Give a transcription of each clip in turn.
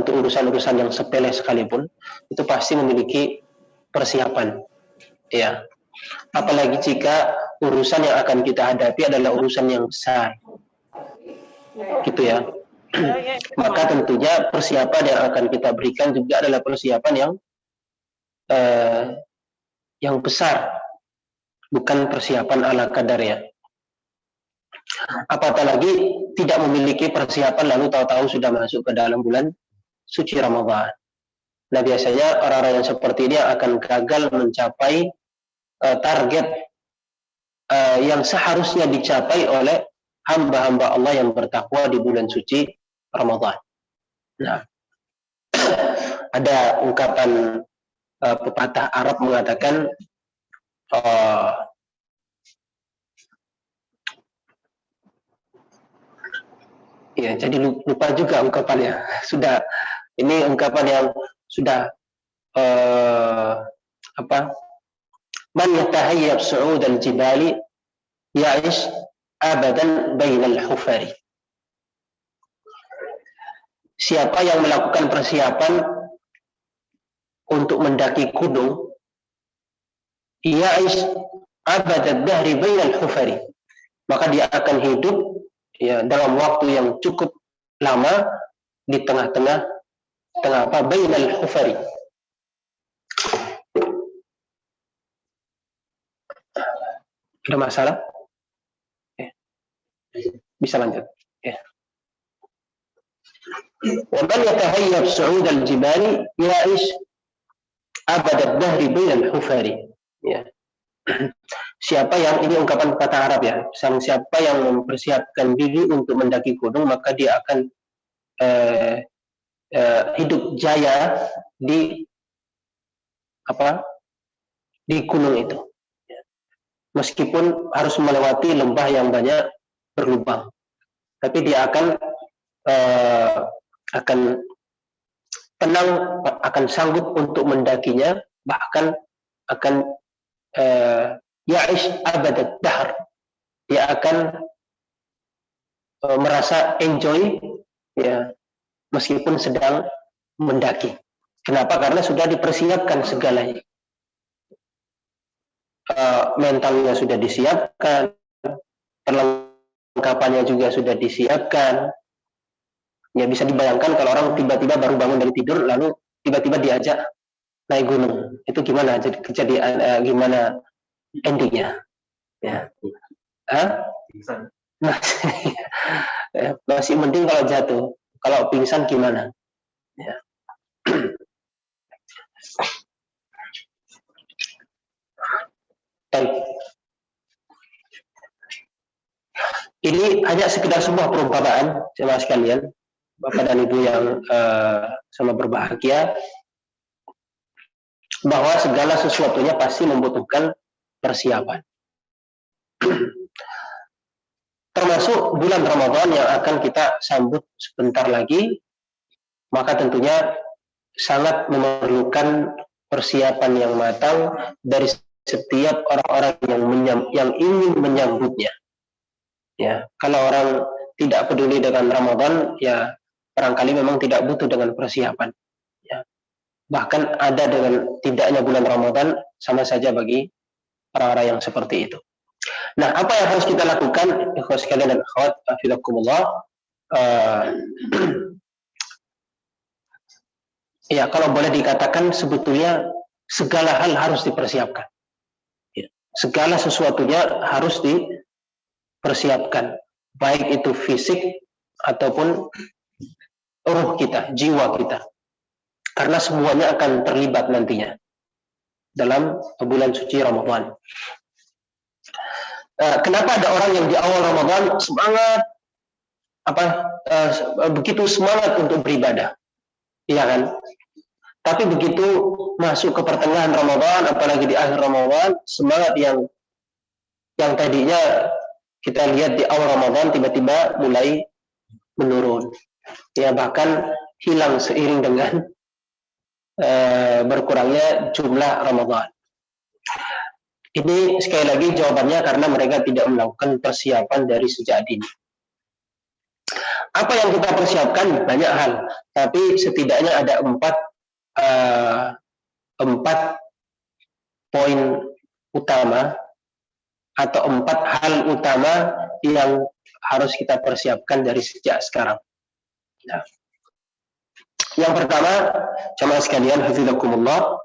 untuk urusan-urusan yang sepele sekalipun itu pasti memiliki persiapan, ya. Apalagi jika urusan yang akan kita hadapi adalah urusan yang besar, gitu ya. Maka tentunya persiapan yang akan kita berikan juga adalah persiapan yang besar, bukan persiapan ala kadarnya. Apatah lagi tidak memiliki persiapan lalu tahu-tahu sudah masuk ke dalam bulan suci Ramadan. Nah, biasanya orang-orang yang seperti ini akan gagal mencapai target yang seharusnya dicapai oleh hamba-hamba Allah yang bertakwa di bulan suci Ramadan. Nah, ada ungkapan pepatah Arab mengatakan ya, jadi lupa juga ungkapannya. Sudah, ini ungkapan yang sudah Man yatahayyab su'ud al-jibali ya'ish abadan bainal hufari. Siapa yang melakukan persiapan untuk mendaki gunung, ya'ish abadan dahri bainal hufari, maka dia akan hidup ya dalam waktu yang cukup lama di tengah-tengah bainal hufari. Ada masalah? Bisa lanjut. Wa man yatahayyab su'ud al-jibali ya'ish abad ad-dahri bainal hufari. Ya. Siapa yang, ini ungkapan kata Arab ya, siapa yang mempersiapkan diri untuk mendaki gunung, maka dia akan hidup jaya di gunung itu, meskipun harus melewati lembah yang banyak berlubang, tapi dia akan tenang, akan sanggup untuk mendakinya, bahkan akan ya'ish abadat dahr, dia akan merasa enjoy ya meskipun sedang mendaki. Kenapa? Karena sudah dipersiapkan segalanya. Mentalnya sudah disiapkan, perlengkapannya juga sudah disiapkan. Ya, bisa dibayangkan kalau orang tiba-tiba baru bangun dari tidur lalu tiba-tiba diajak naik gunung, itu gimana gimana endingnya? Ya, masih mending kalau jatuh. Kalau pingsan gimana? Ya. Baik. Ini hanya sekedar sebuah perumpamaan, jemaah sekalian, Bapak dan Ibu yang sama berbahagia, bahwa segala sesuatunya pasti membutuhkan persiapan. Termasuk bulan Ramadan yang akan kita sambut sebentar lagi, maka tentunya sangat memerlukan persiapan yang matang dari setiap orang-orang yang ingin menyambutnya. Ya, kalau orang tidak peduli dengan Ramadan, ya barangkali memang tidak butuh dengan persiapan. Ya. Bahkan ada dengan tidaknya bulan Ramadan sama saja bagi orang-orang yang seperti itu. Nah, apa yang harus kita lakukan, ikhwas sekalian dan akhwat, hafizakumullah? Ya, kalau boleh dikatakan sebetulnya segala hal harus dipersiapkan. Ya, segala sesuatunya harus dipersiapkan, baik itu fisik ataupun ruh kita, jiwa kita. Karena semuanya akan terlibat nantinya dalam bulan suci Ramadan. Kenapa ada orang yang di awal Ramadan semangat, begitu semangat untuk beribadah, iya kan? Tapi begitu masuk ke pertengahan Ramadan, apalagi di akhir Ramadan, semangat yang tadinya kita lihat di awal Ramadan tiba-tiba mulai menurun, ya bahkan hilang seiring dengan berkurangnya jumlah Ramadan. Ini sekali lagi jawabannya karena mereka tidak melakukan persiapan dari sejak dini. Apa yang kita persiapkan? Banyak hal, tapi setidaknya ada empat poin utama atau 4 hal utama yang harus kita persiapkan dari sejak sekarang. Nah, yang pertama, jemaah sekalian, hafizakumullah,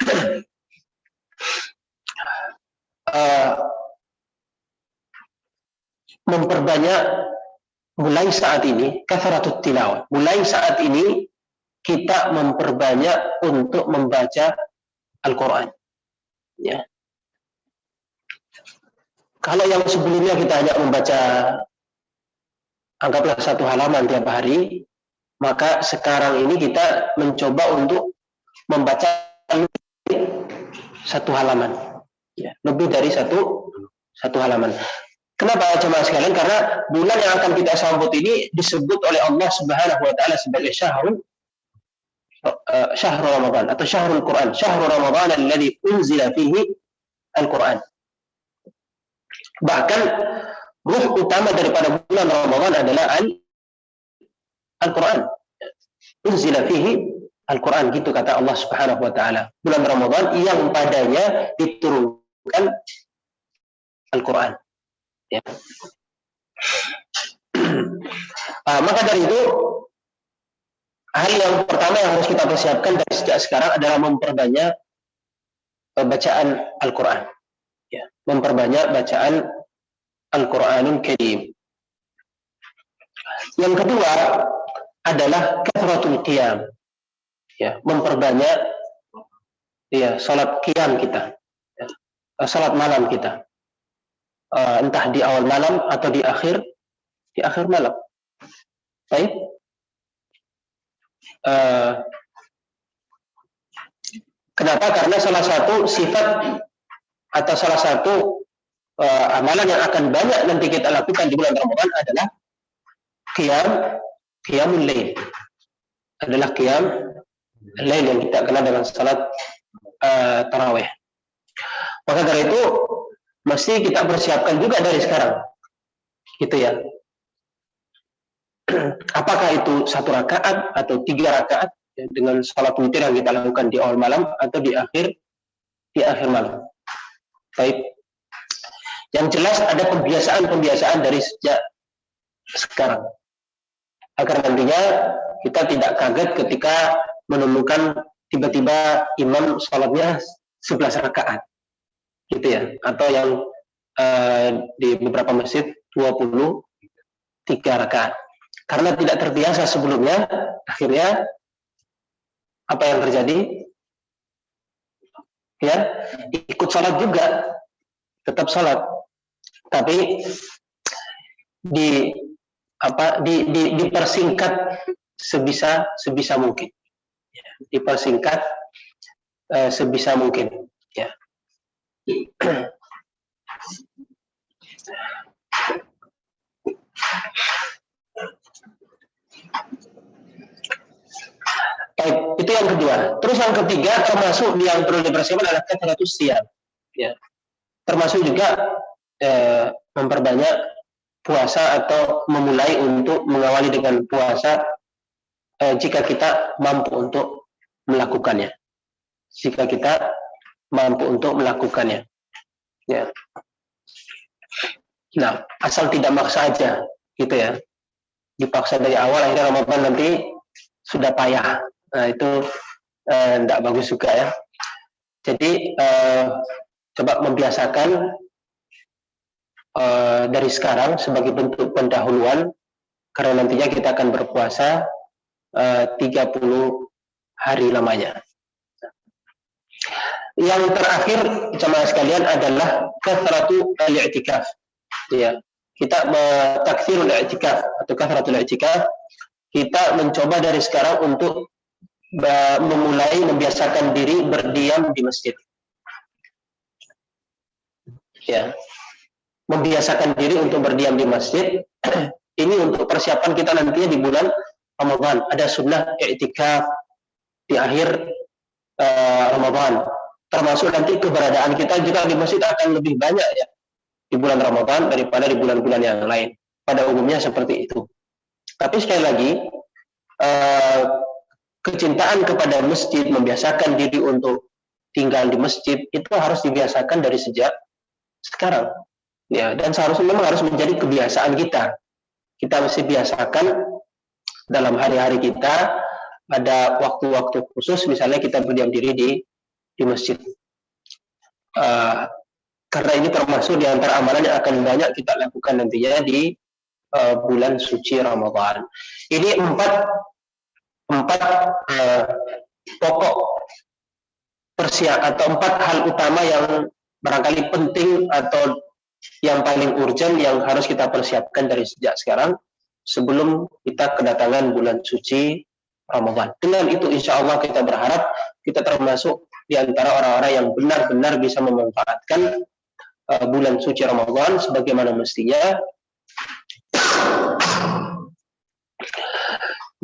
memperbanyak mulai saat ini kathratut tilawah. Mulai saat ini kita memperbanyak untuk membaca Al-Quran. Ya. Kalau yang sebelumnya kita hanya membaca anggaplah 1 halaman tiap hari, maka sekarang ini kita mencoba untuk membaca 1 halaman, ya, lebih dari satu halaman. Kenapa jemaah sekalian? Karena bulan yang akan kita sambut ini disebut oleh Allah Subhanahu wa taala sebagai syahrul Ramadan atau syahrul Quran, syahrul Ramadan alladzi unzila fihi Al-Quran. Bahkan ruh utama daripada bulan Ramadan adalah Al-Quran. Unzila fihi Al-Quran, gitu kata Allah Subhanahu wa taala. Bulan Ramadan yang padanya diturunkan Al-Quran. Ya. Maka dari itu, hal yang pertama yang harus kita persiapkan dari sejak sekarang adalah memperbanyak bacaan Al-Quran. Ya. Memperbanyak bacaan Al-Quranul Karim. Yang kedua adalah kathratul qiyam. Ya, memperbanyak salat qiyam kita. Ya, salat malam kita. Entah di awal malam atau di akhir malam. Baik. Kenapa? Karena salah satu sifat atau salah satu amalan yang akan banyak nanti kita lakukan di bulan Ramadan adalah qiyamul lail. Adalah qiyam lail yang kita kenal dengan salat tarawih. Maka dari itu mesti kita persiapkan juga dari sekarang, gitu ya. Apakah itu 1 rakaat atau 3 rakaat ya, dengan salat witir yang kita lakukan di awal malam atau di akhir malam. Baik. Yang jelas ada pembiasaan dari sejak sekarang, agar nantinya kita tidak kaget ketika menemukan tiba-tiba imam salatnya 11 rakaat. Gitu ya, atau yang di beberapa masjid 23 rakaat. Karena tidak terbiasa sebelumnya, akhirnya apa yang terjadi? Ya, ikut salat juga, tetap salat, tapi dipersingkat sebisa mungkin. Ya, dipersingkat sebisa mungkin. Ya. Baik, itu yang kedua. Terus yang ketiga, termasuk yang perlu dipersiapkan adalah kathratus siyam. Ya. Termasuk juga memperbanyak puasa atau memulai untuk mengawali dengan puasa jika kita mampu untuk melakukannya. Jika kita mampu untuk melakukannya. Ya. Nah, asal tidak maksa aja, gitu ya. Dipaksa dari awal, akhirnya Ramadan nanti sudah payah. Nah, itu tidak bagus juga ya. Jadi, coba membiasakan dari sekarang sebagai bentuk pendahuluan, karena nantinya kita akan berpuasa 30 hari lamanya. Yang terakhir, jemaah sekalian, adalah kathratu al-i'tikaf. Ya, kita takthirul i'tikaf atau kathratul i'tikaf. Kita mencoba dari sekarang untuk memulai membiasakan diri berdiam di masjid. Ya, membiasakan diri untuk berdiam di masjid. Ini untuk persiapan kita nantinya di bulan Ramadan. Ada sunnah i'tikaf di akhir Ramadan. Termasuk nanti keberadaan kita juga di masjid akan lebih banyak ya di bulan Ramadan daripada di bulan-bulan yang lain. Pada umumnya seperti itu. Tapi sekali lagi, kecintaan kepada masjid, membiasakan diri untuk tinggal di masjid, itu harus dibiasakan dari sejak sekarang. Ya, dan seharusnya memang harus menjadi kebiasaan kita. Kita mesti biasakan dalam hari-hari kita, ada waktu-waktu khusus, misalnya kita berdiam diri di masjid. Karena ini termasuk di antara amalan yang akan banyak kita lakukan nantinya di bulan suci Ramadan. Ini empat pokok atau 4 hal utama yang barangkali penting atau yang paling urgent yang harus kita persiapkan dari sejak sekarang sebelum kita kedatangan bulan suci Ramadan. Dengan itu insya Allah kita berharap kita termasuk di antara orang-orang yang benar-benar bisa memanfaatkan bulan suci Ramadan sebagaimana mestinya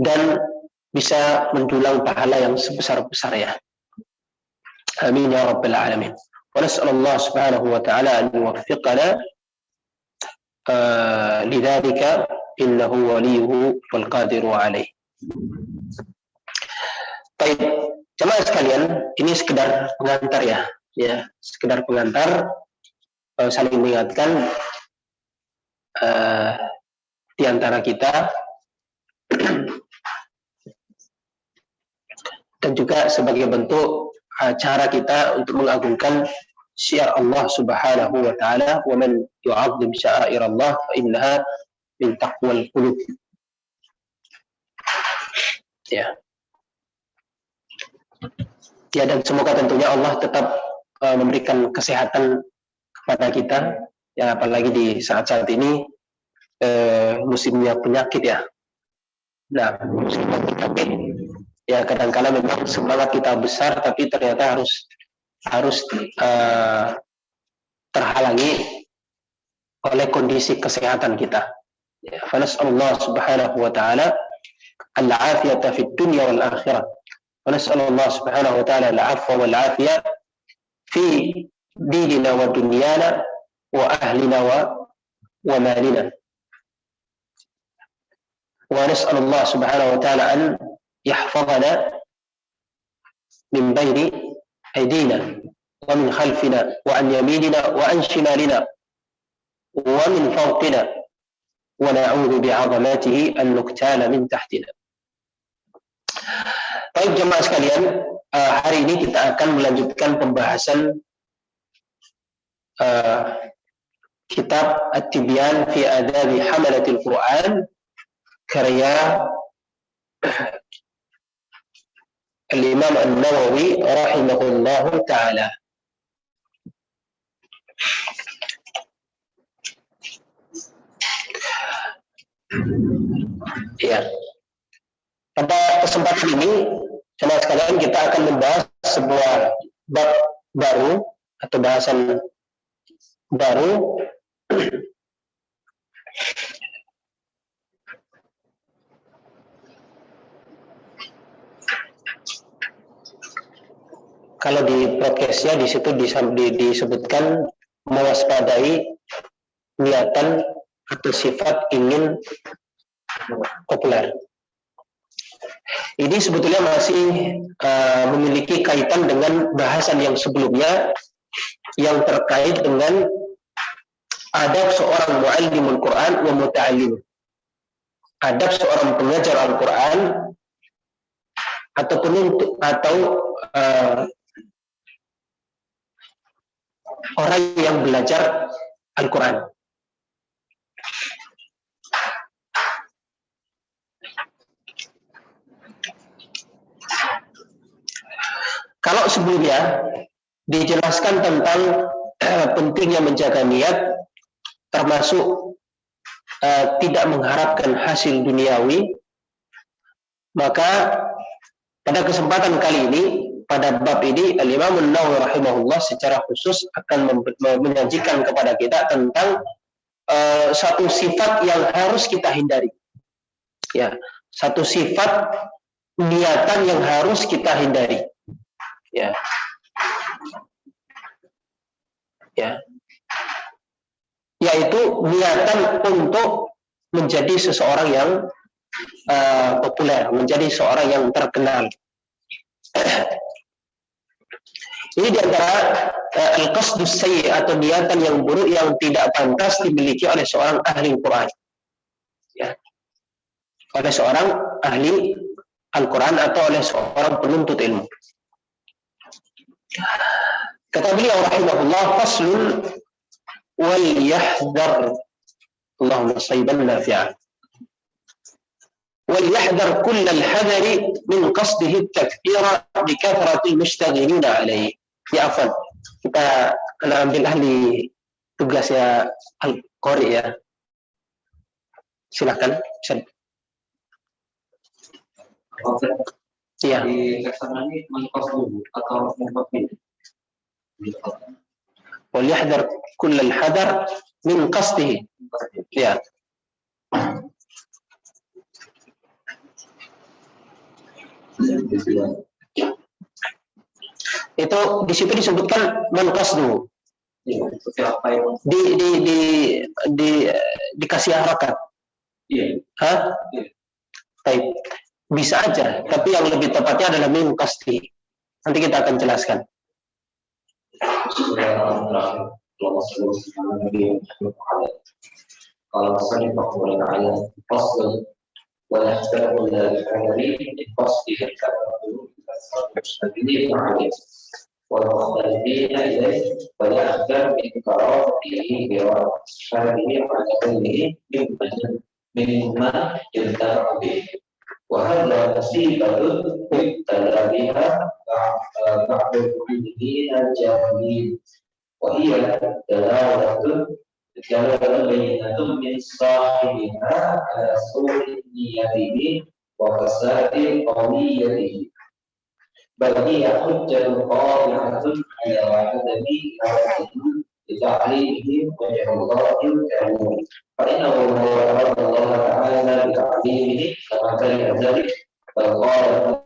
dan bisa mendulang pahala yang sebesar-besarnya. Amin ya rabbal alamin. Wa nas'alullah subhanahu wa ta'ala an yuwaffiqana lidzalika innahu waliyuhu wal qadiru alaih. Baik, jemaah sekalian, ini sekedar pengantar ya, sekedar pengantar, saling mengingatkan di antara kita dan juga sebagai bentuk cara kita untuk mengagungkan syiar Allah Subhanahu wa taala, wa man yu'azzim sya'air Allah fa innaha min taqwal qulub. Ya, dan semoga tentunya Allah tetap memberikan kesehatan kepada kita, ya, apalagi di saat-saat ini musimnya penyakit ya. Nah, musimnya penyakit, ya kadang-kala memang semangat kita besar, tapi ternyata harus terhalangi oleh kondisi kesehatan kita. Ya, fa nas'alullah subhanahu wa ta'ala al-'afiyata fid dunya wal akhirah. ونسأل الله سبحانه وتعالى العفو والعافية في ديننا ودنيانا وأهلنا ومالنا. ونسأل الله سبحانه وتعالى أن يحفظنا من بين أيدينا ومن خلفنا وعن يميننا وعن شمالنا ومن فوقنا ونعوذ بعظمته أن نغتال من تحتنا. Baik jemaah sekalian, hari ini kita akan melanjutkan pembahasan kitab At-Tibyan fi Adabi Hamalatil Quran karya Al-Imam An-Nawawi rahimahullahu ta'ala. Ya. Pada kesempatan ini, jemaah sekalian, kita akan membahas sebuah bab baru atau bahasan baru kalau di podcastnya di situ disebutkan mewaspadai niatan atau sifat ingin populer. Ini sebetulnya masih memiliki kaitan dengan bahasan yang sebelumnya yang terkait dengan adab seorang muallimul Quran wa muta'allim. Adab seorang pengajar Al-Quran atau orang yang belajar Al-Quran. Kalau sebelumnya dijelaskan tentang pentingnya menjaga niat, termasuk tidak mengharapkan hasil duniawi, maka pada kesempatan kali ini, pada bab ini, Al-Imam An-Nawawi rahimahullah secara khusus akan menyajikan kepada kita tentang satu sifat yang harus kita hindari. Ya, satu sifat niatan yang harus kita hindari. Ya, yaitu niatan untuk menjadi seseorang yang populer, menjadi seorang yang terkenal. Ini diantara al-qasdus sayyi atau niatan yang buruk yang tidak pantas dimiliki oleh seorang ahli Quran. Ya. Oleh seorang ahli Al-Quran atau oleh seorang penuntut ilmu. Kata beliau rahimahullah, faslun wal yahdar Allahumma sayyiban nafi'an. Wal yahdar kullal hadari min qasdihi at-takfira bi kathrati al-mushtaghilin alayhi. Ya afwan, kita ambil ahli tugas ya Al-Qari ya. Silakan. Iya. Di kesana ini mengkos dulu atau mengkopin. Wal yahdar kullal hadar min qasdihi. Ya. Itu di situ disebutkan man qasdu. Dikasih harakat. Iya. Hah? Baik. Bisa aja, tapi yang lebih tepatnya adalah min qasdi. Nanti kita akan jelaskan. Kalau saya boleh ayat fasl wala yahtabu ila al-hadari fasl ini ma'ani wa mukhtalifina ilayhi wa yahtabu min qara'atihi wa syar'ihi wa al-ilmi mimma yantara bihi wa hadha nasibatun ibtala biha ba'du al-ilmina al-jahilin wa hiya dalalatun bayyinatun min sahibiha ala su'i niyatihi wa fasadi qawliyatihi bagi hujjatun qadi'atun ala adami iradatihi lita'limihi wa jahullahil karim fa innahu Allah ta'ala bita'limihi kama kana dzalik bal qala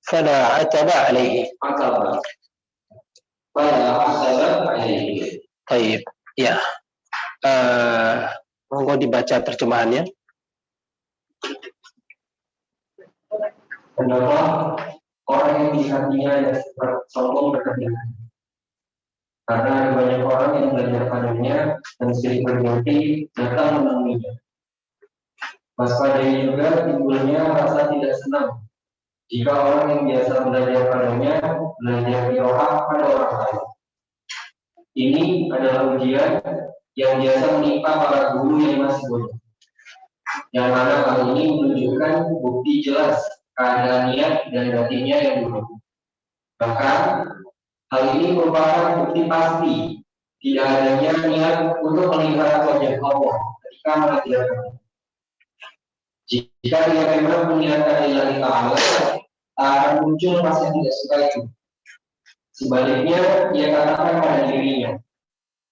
Fala ataba alaihi. Baik, ya. Monggo dibaca terjemahannya. Kenapa orang yang di hatinya sombong berlebihan? Karena ada banyak orang yang belajar padanya dan sering bermimpi datang menemuinya. Waspadai juga timbulnya rasa tidak senang jika orang yang biasa belajar padanya belajar kiroah pada orang lain. Ini adalah ujian yang biasa menimpa para guru yang masih bodoh. Yang mana hal ini menunjukkan bukti jelas keadaan niat dan batinnya yang buruk. Bahkan hal ini merupakan bukti pasti tidak adanya niat untuk melihat wajah Allah ketika mengajarkan. Jika dia memang meniatkan lillahi ta'ala, akan muncul rasa tidak suka itu. Sebaliknya, dia katakan pada dirinya,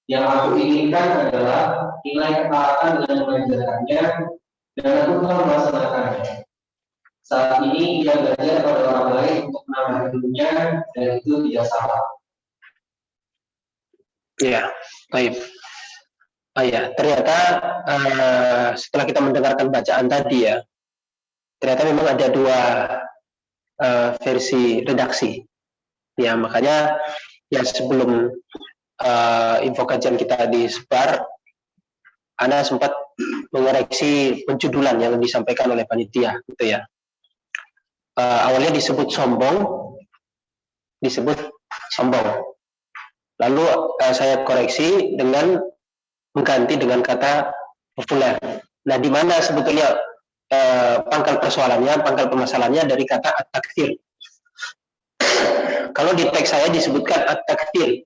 yang aku inginkan adalah nilai ketaatan dengan mengajarkannya dan aku telah melaksanakannya. Saat ini dia belajar pada orang lain untuk menambah ilmunya dan itu tidak salah. Ya, baik. Ya, ternyata setelah kita mendengarkan bacaan tadi ya, ternyata memang ada dua versi redaksi. Ya, makanya ya sebelum info kajian kita disebar, Anda sempat mengoreksi penjudulan yang disampaikan oleh panitia, gitu ya. Awalnya disebut sombong. Lalu saya koreksi dengan mengganti dengan kata populer. Nah, di mana sebetulnya pangkal permasalahannya dari kata at-takfir. Kalau di teks saya disebutkan at-takfir,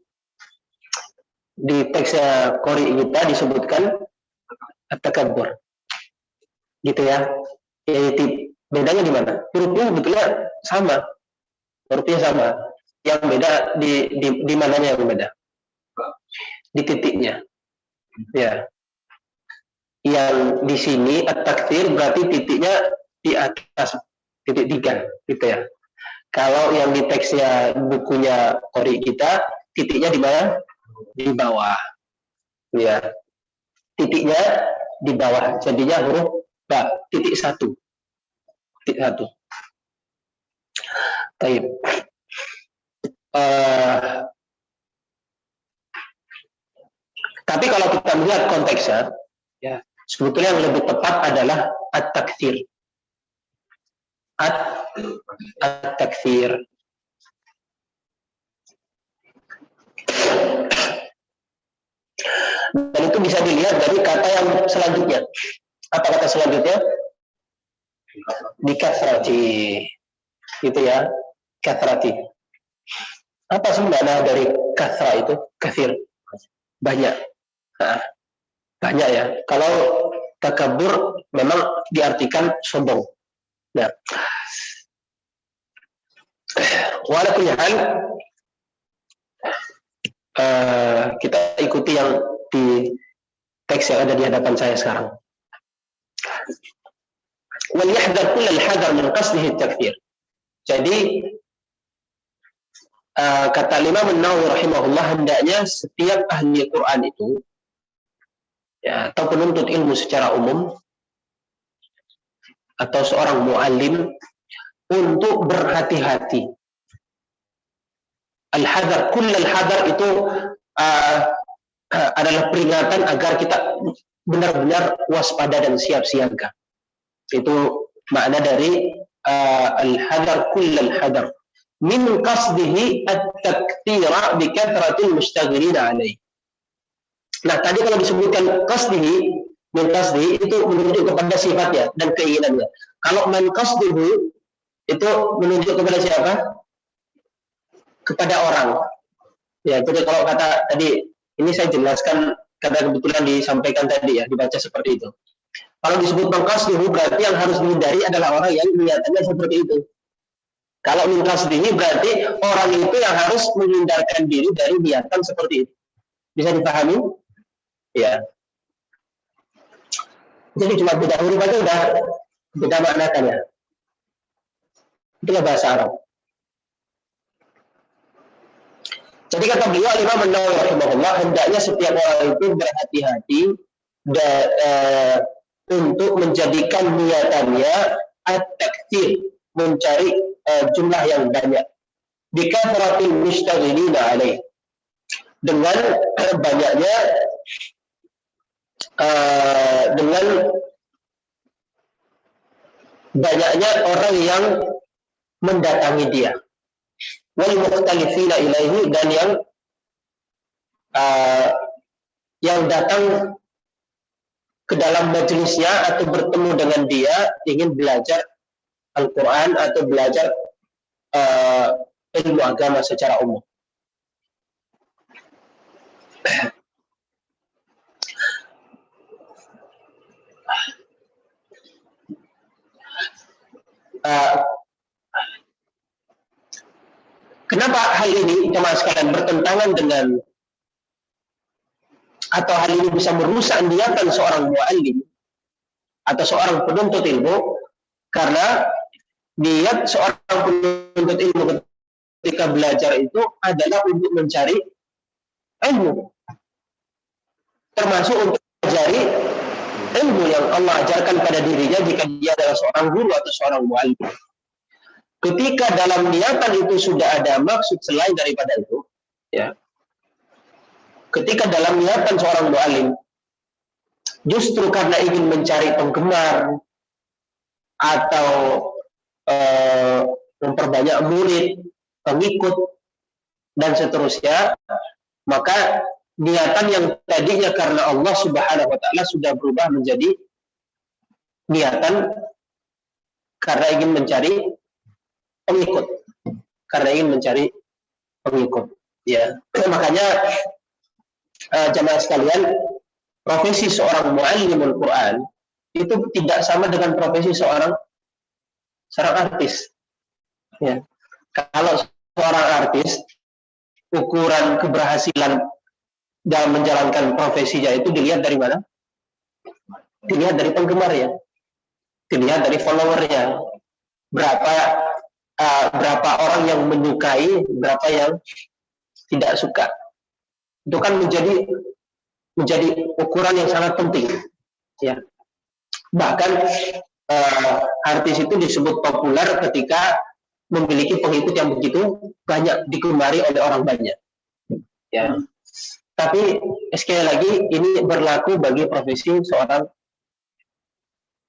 di teks Qori kita disebutkan at-takabbur, gitu ya. Jadi bedanya di mana? Hurufnya sebetulnya sama, Yang beda di mananya yang beda? Di titiknya. Ya, yang di sini at-takfir berarti titiknya di atas gitu ya. Kalau yang di teksnya bukunya Qori kita, titiknya di mana? Di bawah. Ya. Titiknya di bawah. Jadinya huruf ba, titik 1. Titik 1. Baik. Tapi kalau kita melihat konteksnya, ya, sebetulnya yang lebih tepat adalah at-takthir. At-takthir. Dan itu bisa dilihat dari kata yang selanjutnya. Apa kata selanjutnya? Dikathrati. Gitu ya, kathrati. Apa sih makna dari kathra itu? Kathir. Banyak. Nah, banyak ya. Kalau takabur memang diartikan sombong. Nah, walaupun hal kita ikuti yang di teks yang ada di hadapan saya sekarang. Wal yahdhar kull al-hadar min qasdihi at-takfir. Jadi kata Imam An-Nawawi rahimahullah, hendaknya setiap ahli Quran itu, ya, atau penuntut ilmu secara umum, atau seorang muallim, untuk berhati-hati. Al-hadar, kull al-hadar itu adalah peringatan agar kita benar-benar waspada dan siap siaga. Itu makna dari al-hadar, kull al-hadar. Min qasdihi at-takthira bi kathratil mustaghilin alaih. Nah, tadi kalau disebutkan qasdihi, min qasdihi itu menunjuk kepada sifatnya dan keinginannya. Kalau man qasdihi itu menunjuk kepada siapa? Kepada orang. Ya, jadi kalau kata tadi, ini saya jelaskan karena kebetulan disampaikan tadi ya, dibaca seperti itu. Kalau disebut man qasdihi berarti yang harus dihindari adalah orang yang niatannya seperti itu. Kalau min qasdihi berarti orang itu yang harus menghindarkan diri dari niatan seperti itu. Bisa dipahami? Ya. Jadi cuma beda huruf aja udah beda maknanya. Itulah bahasa Arab. Jadi kata beliau Imam An-Nawawi rahimahullah, hendaknya setiap orang itu berhati-hati untuk menjadikan niatannya at-takthir, mencari jumlah yang banyak. Bikathratil mustaghilina alaih, dengan banyaknya orang yang mendatangi dia, wal mukhtalifina ilaihi, dan yang datang ke dalam majelisnya atau bertemu dengan dia ingin belajar Al-Quran atau belajar ilmu agama secara umum. Kenapa hal ini jemaah sekalian bertentangan dengan, atau hal ini bisa merusak niatan seorang muallim atau seorang penuntut ilmu? Karena niat seorang penuntut ilmu ketika belajar itu adalah untuk mencari ilmu, termasuk untuk mencari ilmu yang Allah ajarkan pada dirinya jika dia adalah seorang guru atau seorang muallim. Ketika dalam niatan itu sudah ada maksud selain daripada itu, ya. Ketika dalam niatan seorang muallim justru karena ingin mencari penggemar atau memperbanyak murid, pengikut, dan seterusnya, maka niatan yang tadinya karena Allah Subhanahu wa Ta'ala sudah berubah menjadi niatan karena ingin mencari pengikut, ya. Makanya jamaah sekalian, profesi seorang muallimul Quran itu tidak sama dengan profesi seorang artis. Ya. Kalau seorang artis, ukuran keberhasilan dalam menjalankan profesinya itu dilihat dari mana? Dilihat dari penggemarnya, dilihat dari followernya. berapa orang yang menyukai, berapa yang tidak suka. Itu kan menjadi ukuran yang sangat penting. Ya. Bahkan artis itu disebut populer ketika memiliki pengikut yang begitu banyak, digemari oleh orang banyak. Ya. Tapi sekali lagi ini berlaku bagi profesi seorang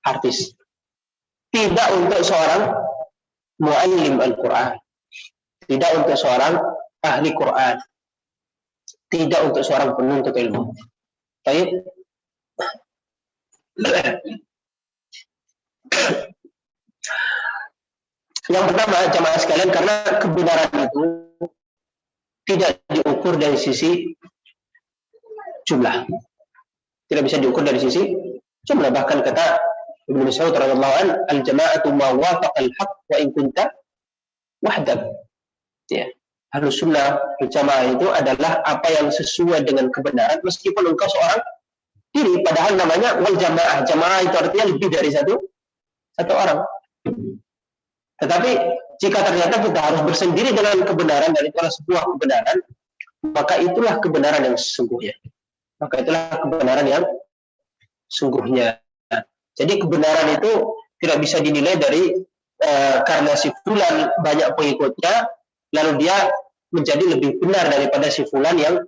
artis. Tidak untuk seorang muallim Al-Quran. Tidak untuk seorang ahli Quran. Tidak untuk seorang penuntut ilmu. Baik. Yang pertama, jamaah sekalian, karena kebenaran itu tidak diukur dari sisi jumlah. Tidak bisa diukur dari sisi jumlah. Bahkan kata Ibnu Mas'ud radhiyallahu anhu, al-jama'atu ma wafaqa al-haq wa in kunta wahdak. Ya. Ahlus sunnah jamaah itu adalah apa yang sesuai dengan kebenaran meskipun engkau seorang diri, padahal namanya wal jamaah. Jamaah itu artinya lebih dari satu orang. Tetapi jika ternyata kita harus bersendiri dengan kebenaran dan itulah sebuah kebenaran, maka itulah kebenaran yang sesungguhnya. Maka itulah kebenaran yang sungguhnya. Jadi kebenaran itu tidak bisa dinilai dari karena si fulan banyak pengikutnya, lalu dia menjadi lebih benar daripada si fulan yang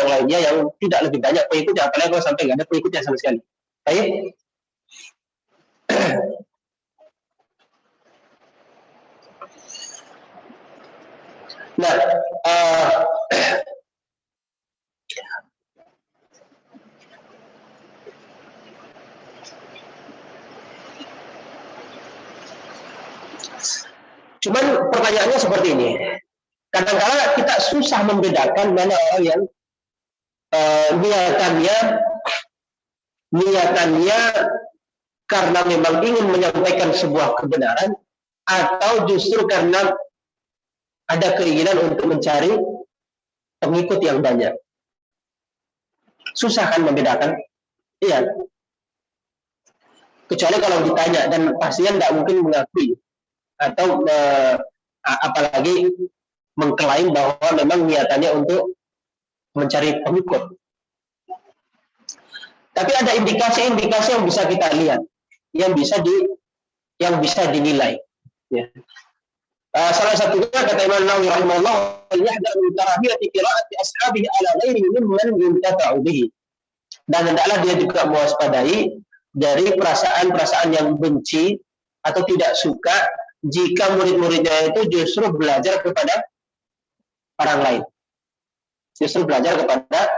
lainnya yang tidak lebih banyak pengikutnya, apalagi kalau sampai nggak ada pengikutnya sama sekali. Baik. Nah, cuman pertanyaannya seperti ini. Kadang-kadang kita susah membedakan mana orang yang niatannya karena memang ingin menyampaikan sebuah kebenaran atau justru karena ada keinginan untuk mencari pengikut yang banyak. Susah kan membedakan? Iya. Kecuali kalau ditanya, dan pastinya tidak mungkin mengakui atau apalagi mengklaim bahwa memang niatannya untuk mencari pengikut. Tapi ada indikasi-indikasi yang bisa kita lihat, yang bisa dinilai. Ya. Salah satunya kata Imam Nawawi rahimahullah, yahdar min karahiyati qira'ati ashabihi ala ghairihi mimman yuntafa'u bihi. Dan hendaklah dia juga mewaspadai dari perasaan-perasaan yang benci atau tidak suka jika murid-muridnya itu justru belajar kepada orang lain. Justru belajar kepada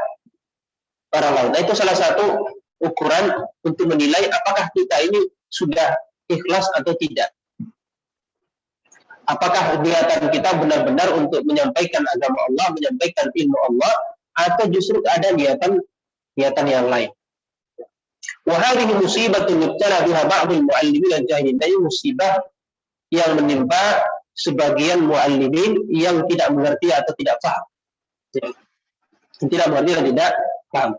orang lain. Nah, itu salah satu ukuran untuk menilai apakah kita ini sudah ikhlas atau tidak. Apakah niatan kita benar-benar untuk menyampaikan agama Allah, menyampaikan ilmu Allah, atau justru ada niatan yang lain. Wa hadhihi musibatun yubtala biha ba'dul muallimin al-jahilin. Ini musibah yang menimpa sebagian muallimin yang tidak mengerti atau tidak paham. Tidak mengerti dan tidak paham.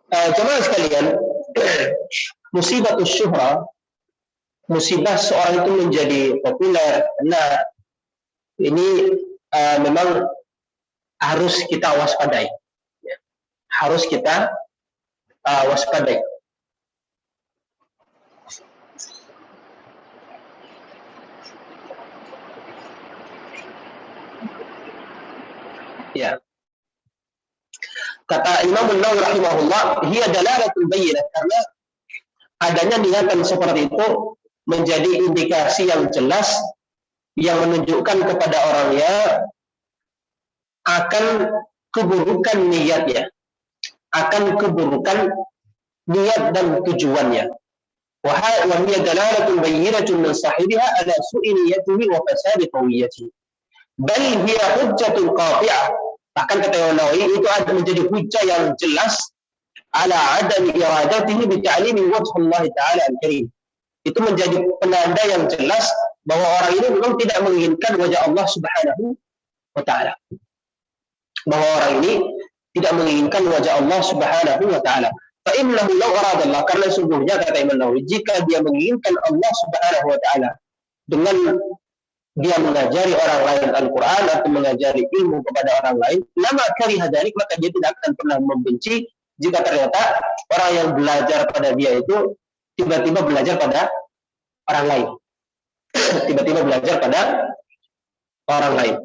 Jemaah sekalian, musibatus syuhra, musibah seorang itu menjadi populer. Nah, ini memang harus kita waspadai. Harus kita waspadai. Ya. Kata Imam Nawawi rahimahullah, hiya dalalatul bayyinah, karena adanya niatan seperti itu menjadi indikasi yang jelas yang menunjukkan kepada orangnya akan keburukan niatnya, akan keburukan niat dan tujuannya. Wa hiya dalalatul bayyinatun min sahibiha ala su'i niyyatihi wa fasadi qawiyatihi. Bal hiya hujjatun qati'ah. Bahkan kata Imam Nawawi, itu ada menjadi hujjah yang jelas ala adami iradatihi bi ta'limi wajhullah ta'ala al-karim. Itu menjadi penanda yang jelas bahwa orang ini memang tidak menginginkan wajah Allah Subhanahu wa ta'ala. Bahwa orang ini tidak menginginkan wajah Allah Subhanahu wa ta'ala. Fa innahu law aradallah, karena sungguhnya kata Imam Nawawi, jika dia menginginkan Allah Subhanahu wa taala dengan dia mengajari orang lain Al-Quran atau mengajari ilmu kepada orang lain, lama kariha dzalik, maka dia tidak akan pernah membenci jika ternyata orang yang belajar pada dia itu tiba-tiba belajar pada orang lain. Tiba-tiba belajar pada orang lain.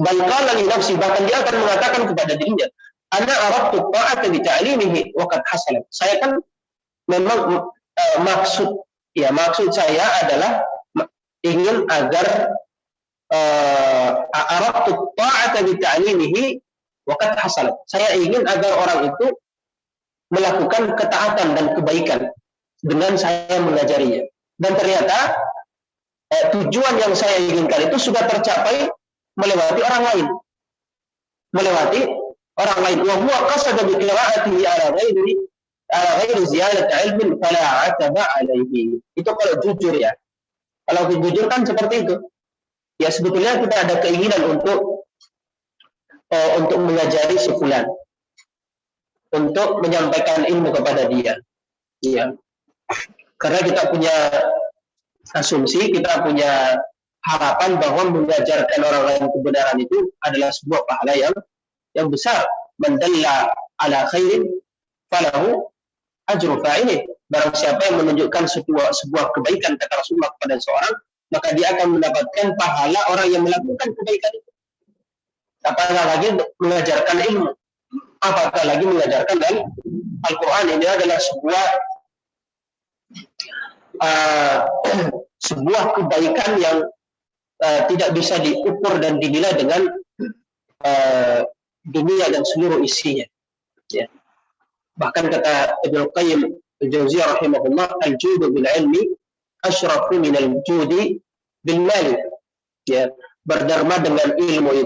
Bahkan li nafsi, bahkan dia akan mengatakan kepada dirinya, ana aradtu ta'ata bi ta'limihi wa qad hasalat. Saya kan memang maksud saya adalah ingin agar aradtu ta'ata bi ta'limihi wa qad hasalat. Saya ingin agar orang itu melakukan ketaatan dan kebaikan dengan saya mengajarinya. Dan ternyata tujuan yang saya inginkan itu sudah tercapai melewati orang lain. Melewati orang lain. Wa huwa qasada bi qira'atihi ala ghairi ziyadati ilmin fala 'ataba 'alaihi. Itu kalau jujur ya. Kalau jujur kan seperti itu. Ya sebetulnya kita ada keinginan untuk mengajari si fulan, untuk menyampaikan ilmu kepada dia. Ya. Karena kita punya asumsi, kita punya harapan bahwa mengajarkan orang lain kebenaran itu adalah sebuah pahala yang besar. Man dalla ala khairin falahu ajru fa'ilih. Barang siapa yang menunjukkan sebuah kebaikan kata Rasulullah kepada seorang, maka dia akan mendapatkan pahala orang yang melakukan kebaikan itu. Apakah lagi mengajarkan ilmu, apakah lagi mengajarkan dari Al-Quran. Ini adalah sebuah kebaikan yang tidak bisa diukur dan dinilai dengan dunia dan seluruh isinya. Ya. Bahkan kata Ibnu Qayyim Al-Jauziyah rahimahullah, al-judu bil ilmi asyrafu min al-judi bil mali. Ya, berderma dengan ilmu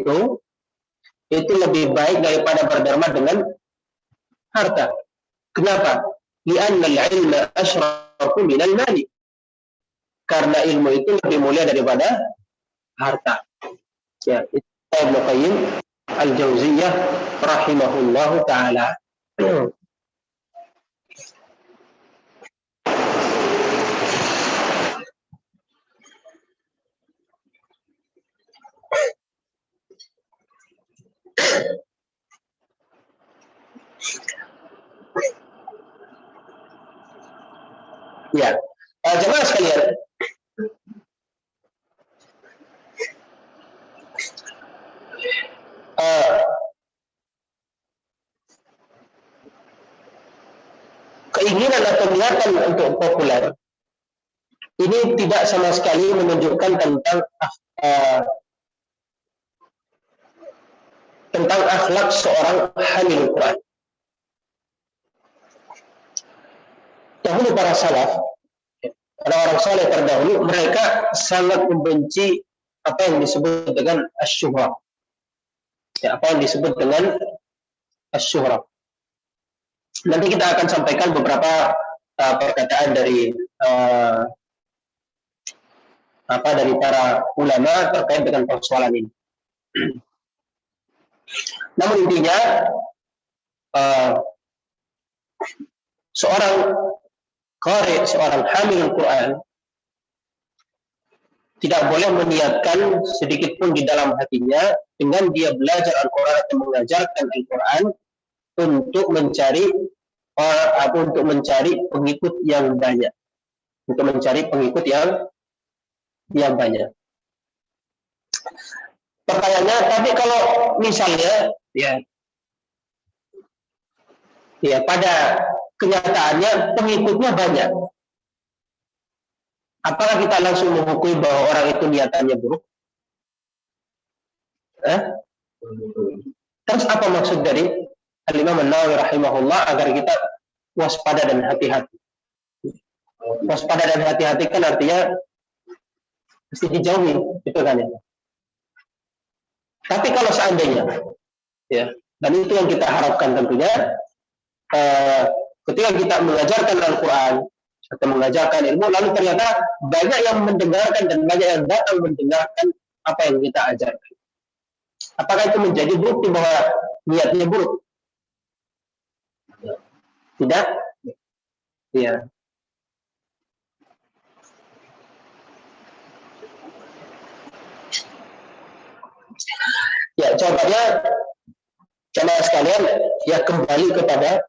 itu lebih baik daripada berderma dengan harta. Kenapa? Li'anna al-ilma asyrafu min al-mali. Karena ilmu itu lebih mulia daripada harta. Ya, itu Ibnu Qayyim Al-Jauziyah rahimahullahu taala. Ya, jemaah sekalian, keinginan atau niatan untuk populer ini tidak sama sekali menunjukkan tentang akhlak seorang hamil Quran. Dahulu para salaf, orang-orang saleh terdahulu, mereka sangat membenci apa yang disebut dengan asyuhrah. Ya, apa yang disebut dengan asyuhrah. Nanti kita akan sampaikan beberapa perkataan dari dari para ulama terkait dengan persoalan ini. Namun intinya seorang qari, seorang hamil Quran tidak boleh meniatkan sedikit pun di dalam hatinya dengan dia belajar Al-Quran atau mengajarkan Al-Quran untuk mencari pengikut yang banyak, untuk mencari pengikut yang banyak. Pertanyaannya, tapi kalau misalnya ya pada kenyataannya pengikutnya banyak, apakah kita langsung menghukumi bahwa orang itu niatannya buruk? Terus apa maksud dari Al-Imam An-Nawawi rahimahullah agar kita waspada dan hati-hati? Waspada dan hati-hati kan artinya mesti dijauhi, itu kan ya. Tapi kalau seandainya, ya, dan itu yang kita harapkan tentunya, ketika kita mengajarkan Al-Quran atau mengajarkan ilmu, lalu ternyata banyak yang mendengarkan dan banyak yang datang mendengarkan apa yang kita ajarkan. Apakah itu menjadi bukti bahwa niatnya buruk? Tidak, ya. Ya, jawabannya jemaah sekalian, ya kembali kepada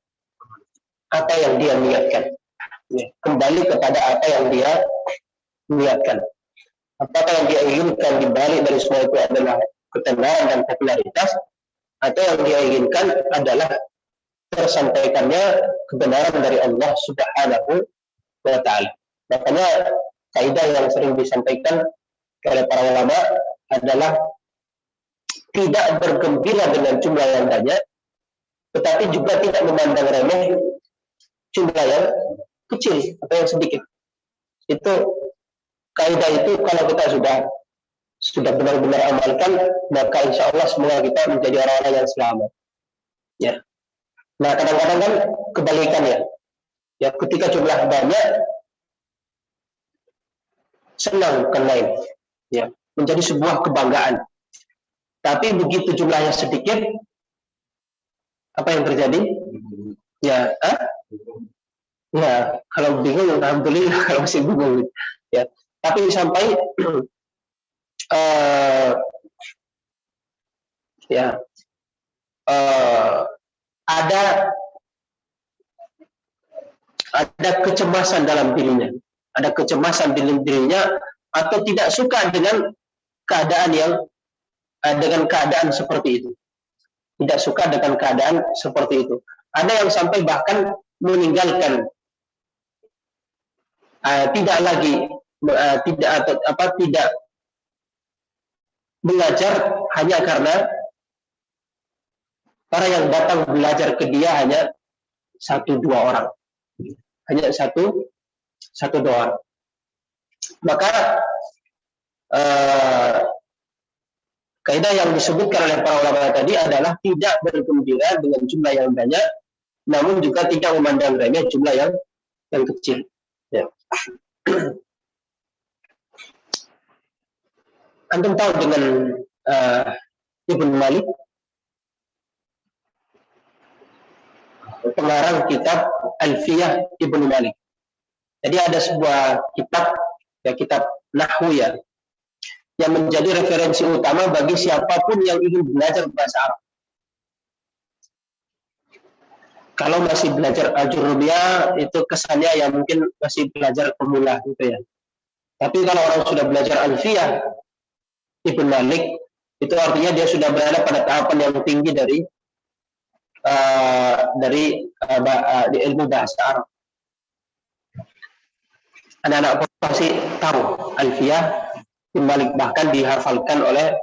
apa yang dia niatkan. Ya, kembali kepada apa yang dia niatkan. Apakah yang dia inginkan di balik dari semua itu adalah ketenaran dan popularitas, atau yang dia inginkan adalah tersampaikannya kebenaran dari Allah Subhanahu wa Ta'ala. Makanya kaidah yang sering disampaikan oleh para ulama adalah tidak bergembira dengan jumlah yang banyak, tetapi juga tidak memandang remeh jumlah yang kecil atau yang sedikit. Itu kaidah itu kalau kita sudah benar-benar amalkan, maka insya Allah semua kita menjadi orang-orang yang selamat. Ya. Nah, kadang-kadang kan kebalikannya. Ya, ketika jumlah banyak, senang kan lain. Ya, menjadi sebuah kebanggaan. Tapi begitu jumlahnya sedikit, apa yang terjadi? Ya, ya, kalau bingung, alhamdulillah. Kalau masih bingung, ya. Tapi sampai ya, ada kecemasan dalam dirinya, ada kecemasan dalam dirinya, atau tidak suka dengan keadaan seperti itu, tidak suka dengan keadaan seperti itu. Ada yang sampai bahkan meninggalkan, tidak belajar hanya karena para yang datang belajar ke dia hanya 1-2 orang, hanya satu dua orang. Maka kaidah yang disebutkan oleh para ulama tadi adalah tidak bergembira dengan jumlah yang banyak, namun juga tidak memandang remeh jumlah yang kecil. Ya. Antum tahu dengan Ibnu Malik, pengarang kitab Alfiyah Ibnu Malik. Jadi ada sebuah kitab Nahwu ya, yang menjadi referensi utama bagi siapapun yang ingin belajar bahasa Arab. Kalau masih belajar Al-Jurubiyah, itu kesannya ya mungkin masih belajar pemula gitu ya. Tapi kalau orang sudah belajar Alfiyah Ibnu Malik, itu artinya dia sudah berada pada tahapan yang tinggi dari ilmu bahasa Arab. Anak-anak pasti tahu Alfiyah Ibnu Malik, bahkan dihafalkan oleh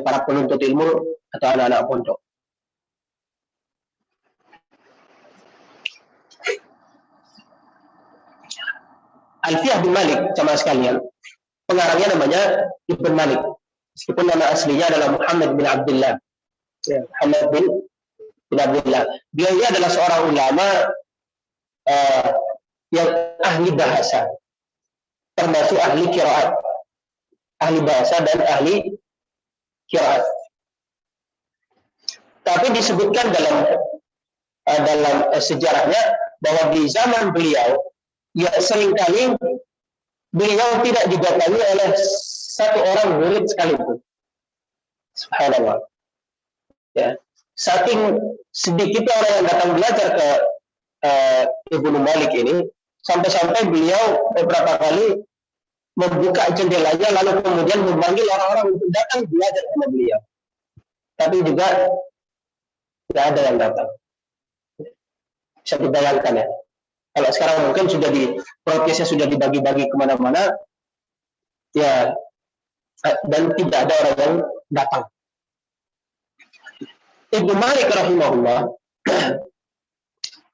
para penuntut ilmu atau anak-anak pondok. Alfiyah bin Malik, jamaah sekalian, pengarangnya namanya Ibnu Malik, meskipun nama aslinya adalah Muhammad bin Abdullah. Muhammad bin Abdullah. Dia adalah seorang ulama yang ahli bahasa, termasuk ahli qiraat, ahli bahasa dan ahli qiraat. Tapi disebutkan dalam sejarahnya bahwa di zaman beliau, ya seringkali beliau tidak didatangi oleh satu orang murid sekalipun. Subhanallah. Ya, saking sedikitnya orang yang datang belajar ke Ibnu Malik ini, sampai-sampai beliau beberapa kali membuka jendelanya lalu kemudian memanggil orang-orang untuk datang belajar sama beliau. Tapi juga tidak ada yang datang. Bisa dibayangkan ya. Kalau sekarang mungkin protesnya sudah dibagi-bagi kemana-mana, ya, dan tidak ada orang yang datang. Ibnu Malik rahimahullah,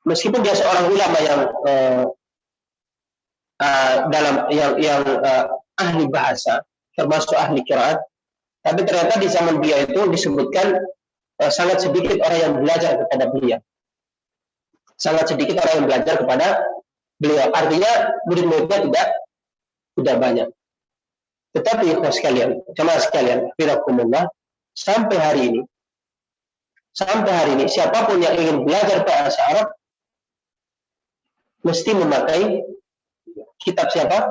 meskipun dia seorang ulama yang ahli bahasa, termasuk ahli qiraat, tapi ternyata di zaman dia itu disebutkan sangat sedikit orang yang belajar kepada beliau. Sangat sedikit orang yang belajar kepada beliau. Artinya murid-muridnya tidak banyak. Tetapi jamaah sekalian, sampai hari ini sampai hari ini siapapun yang ingin belajar bahasa Arab mesti memakai kitab siapa?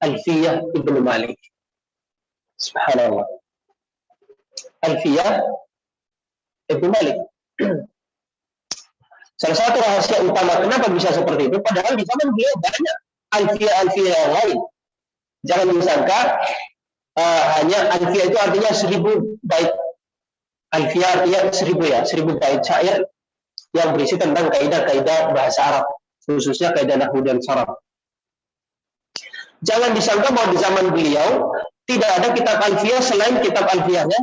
Alfiyah Ibnu Malik. Subhanallah. Alfiyah Ibnu Malik. Salah satu rahasia utama kenapa bisa seperti itu, padahal di zaman beliau banyak alfiyah yang lain. Jangan disangka hanya alfiyah itu artinya 1000 bait. Alfiyah artinya 1000 bait syair yang berisi tentang kaidah-kaidah bahasa Arab, khususnya kaidah nahwu dan sharaf. Jangan disangka bahwa di zaman beliau tidak ada kitab alfiyah selain kitab alfiyahnya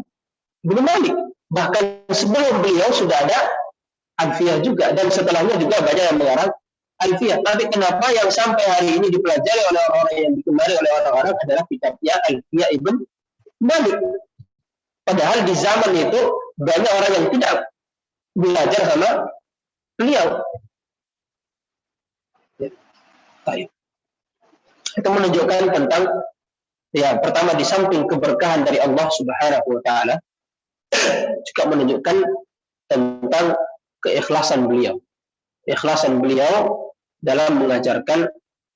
Ibnu Malik. Bahkan sebelum beliau sudah ada alfiyah juga, dan setelahnya juga banyak yang mengarang alfiyah. Tapi kenapa yang sampai hari ini dipelajari oleh orang-orang yang digemari oleh orang-orang adalah kitabnya Alfiyah Ibnu Malik? Padahal di zaman itu banyak orang yang tidak belajar sama beliau. Baik. Itu menunjukkan tentang, ya, pertama di samping keberkahan dari Allah Subhanahu wa taala, juga menunjukkan tentang keikhlasan beliau. Ikhlasan beliau dalam mengajarkan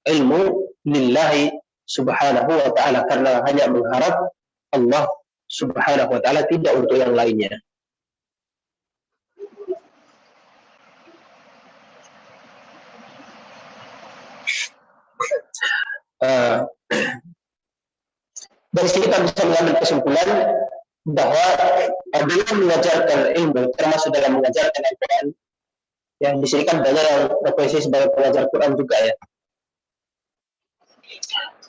ilmu lillahi Subhanahu wa taala, karena hanya mengharap Allah Subhanahu wa taala, tidak untuk yang lainnya. Dari sini kita bisa mengambil kesimpulan bahwa dalam mengajarkan ilmu, termasuk dalam mengajarkan Al-Quran, ya, di sini kan banyak yang berprofesi sebagai pengajar Quran juga, ya.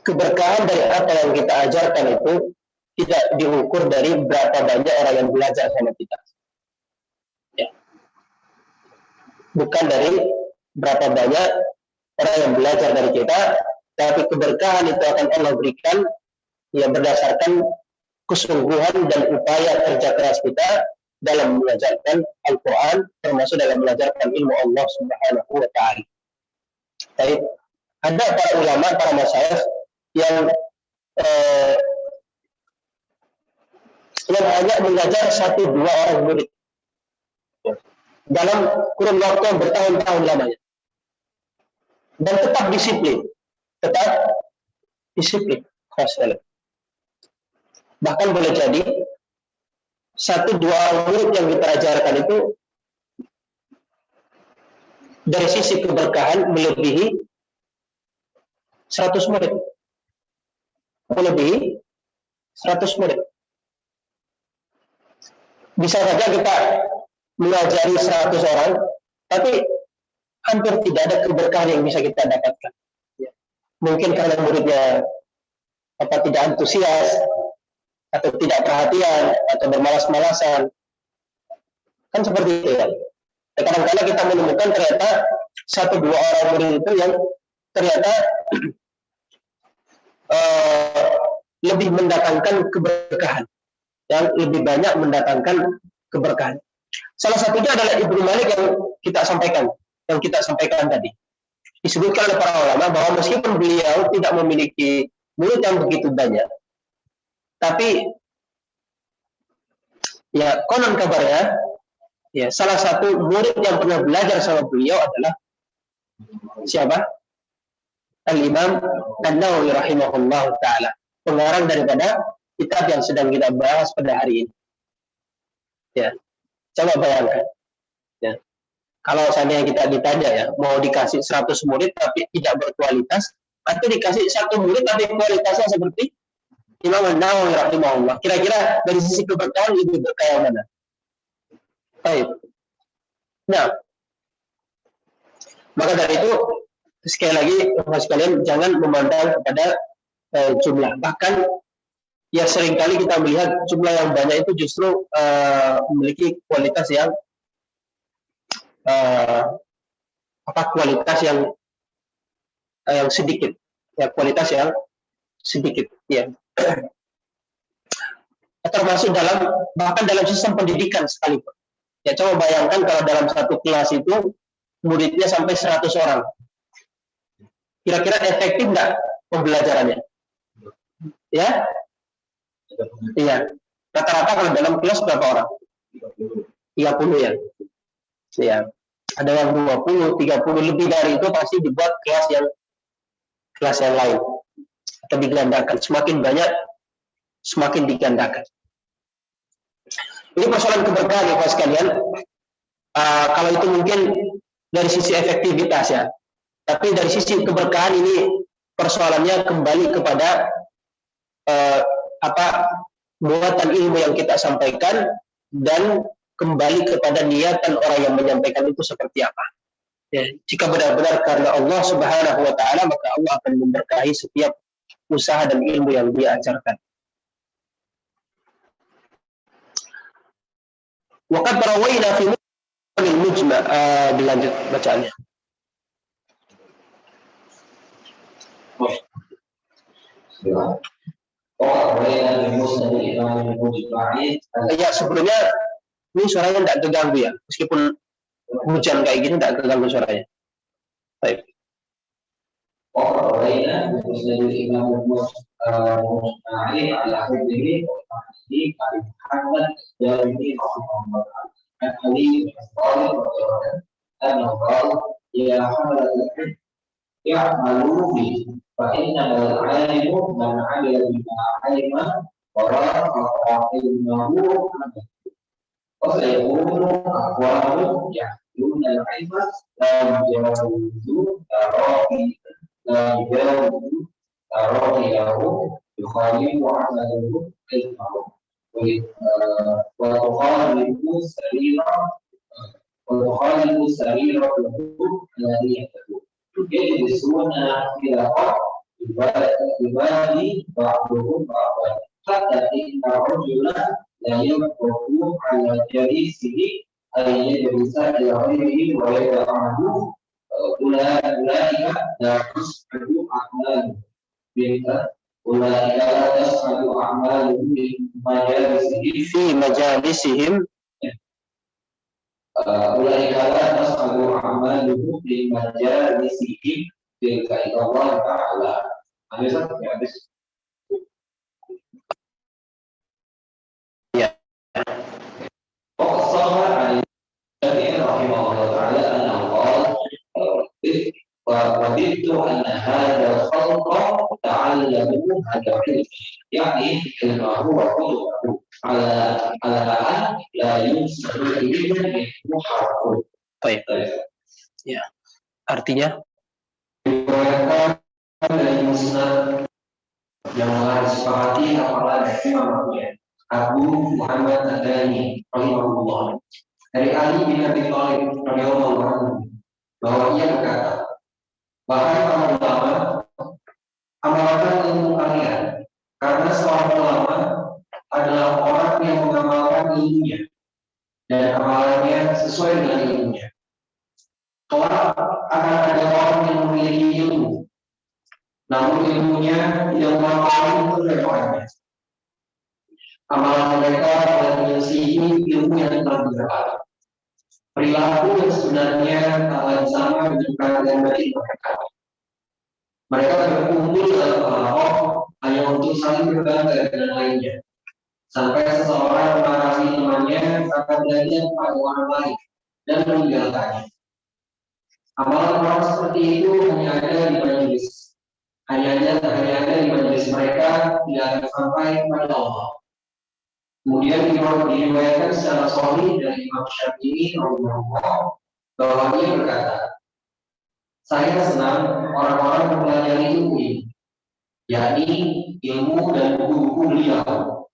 Keberkahan dari apa yang kita ajarkan itu tidak diukur dari berapa banyak orang yang belajar sama kita, ya. Bukan dari berapa banyak orang yang belajar dari kita, tapi keberkahan itu akan Allah berikan yang berdasarkan kesungguhan dan upaya kerja keras kita dalam mengajarkan Al-Quran, termasuk dalam mengajarkan ilmu Allah Subhanahu wa ta'ala. Jadi, ada para ulama, para masyayikh yang hanya mengajar 1-2 orang murid dalam kurun waktu yang bertahun-tahun lamanya, dan tetap disiplin. Bahkan boleh jadi 1-2 orang murid yang kita ajarkan itu dari sisi keberkahan melebihi 100 murid. Melebihi 100 murid. Bisa saja kita mengajari 100 orang, tapi hampir tidak ada keberkahan yang bisa kita dapatkan. Mungkin karena muridnya tidak antusias, atau tidak perhatian, atau bermalas-malasan. Kan seperti itu, ya. Kadang-kadang kita menemukan ternyata 1-2 orang murid itu yang ternyata lebih mendatangkan keberkahan, yang lebih banyak mendatangkan keberkahan. Salah satunya adalah Ibnu Malik yang kita sampaikan tadi. Disebutkan oleh para ulama bahwa meskipun beliau tidak memiliki murid yang begitu banyak, tapi ya konon kabarnya, ya, salah satu murid yang pernah belajar sama beliau adalah siapa? Al-Imam An-Nawawi rahimahullah ta'ala, pengarang daripada kitab yang sedang kita bahas pada hari ini. Ya, coba bayangkan, ya, kalau seandainya kita ditanya, ya, mau dikasih 100 murid tapi tidak berkualitas, atau dikasih 1 murid tapi kualitasnya seperti Imam An-Nawawi rahimahullah, kira-kira dari sisi keberkahan lebih berkah yang mana? Baik. Nah, maka dari itu sekali lagi, Mas sekalian, jangan memandang kepada jumlah. Bahkan ya seringkali kita melihat jumlah yang banyak itu justru memiliki kualitas yang kualitas yang sedikit, ya, kualitas yang sedikit, ya. Termasuk bahkan dalam sistem pendidikan sekalipun. Ya, coba bayangkan kalau dalam satu kelas itu muridnya sampai 100 orang. Kira-kira efektif nggak pembelajarannya? Ya? Iya. Rata-rata kalau dalam kelas berapa orang? 30 ya. Ya. Ada yang 20, 30 lebih dari itu pasti dibuat kelas yang lain atau digandakan. Semakin banyak semakin digandakan. Ini persoalan keberkahan ya Pak sekalian. Kalau itu mungkin dari sisi efektivitas ya. Tapi dari sisi keberkahan ini persoalannya kembali kepada muatan ilmu yang kita sampaikan dan kembali kepada niatan orang yang menyampaikan itu seperti apa. Ya, jika benar-benar karena Allah Subhanahu wa taala, maka Allah akan memberkahi setiap usaha dan ilmu yang dia ajarkan. Waqad rawaina fi al-mujma' dilanjut bacaannya. Ya, sebelumnya ini suaranya tidak terganggu ya, meskipun hujan kayak gini tidak terganggu suaranya. Baik. فإن العالم من عمل بما علم وراء علمه وسيكون أقوام يحملون العلم لا يجاوز تراضيه يخالف عمله علمه وتخالف سريرته علانيته يجلسون خلافا يبالي بعضهم بعضا حتى إن الرجل لا يملك على جليسه أن يجلس لغيره ويدع عنه أولئك لا تصعد أعمالهم أولئك لا تصعد أعمالهم في مجالسهم أولئك لا تصعد أعمالهم في مجالسهم تلك إلى الله تعالى. Ya. وقصها عن الشافعي رحمه الله تعالى أنه قال ووددت أن هذا الخلق تعلموا هذا العلم يعني علمه وكتبه على أن لا ينسب إليه محرم. Baik. Ya. Artinya dari musnad yang disepakati hafalan imamnya Abu Muhammad Ad-Dani rahimahullah dari Ali bin Abi Thalib radhiyallahu anhu bahwa ia berkata, wahai para ulama, amalkan ilmu kalian karena seorang ulama adalah orang yang mengamalkan ilmunya dan amalannya sesuai dengan ilmunya. Kelak akan ada orang yang memiliki ilmu, namun ilmunya tidak mengamalkan kebenarannya. Amalan mereka telah menyelisihi ilmu yang telah didapat. Perilaku yang sebenarnya tak lain sama dengan keadaan batin mereka. Mereka berkumpul dalam kelompok hanya untuk saling berbangga dengan lainnya. Sampai seseorang memarahi temannya karena belajar pada orang lain dan meninggalkannya. Amalan orang seperti itu hanya ada di majelis. Hanya ada di majelis mereka, tidak akan sampai kepada Allah. Kemudian diriwayatkan secara sahih dari Imam Syafi'i rahimahullah bahwa dia berkata, saya senang orang-orang mempelajari ilmu ini, yakni ilmu dan buku-buku beliau.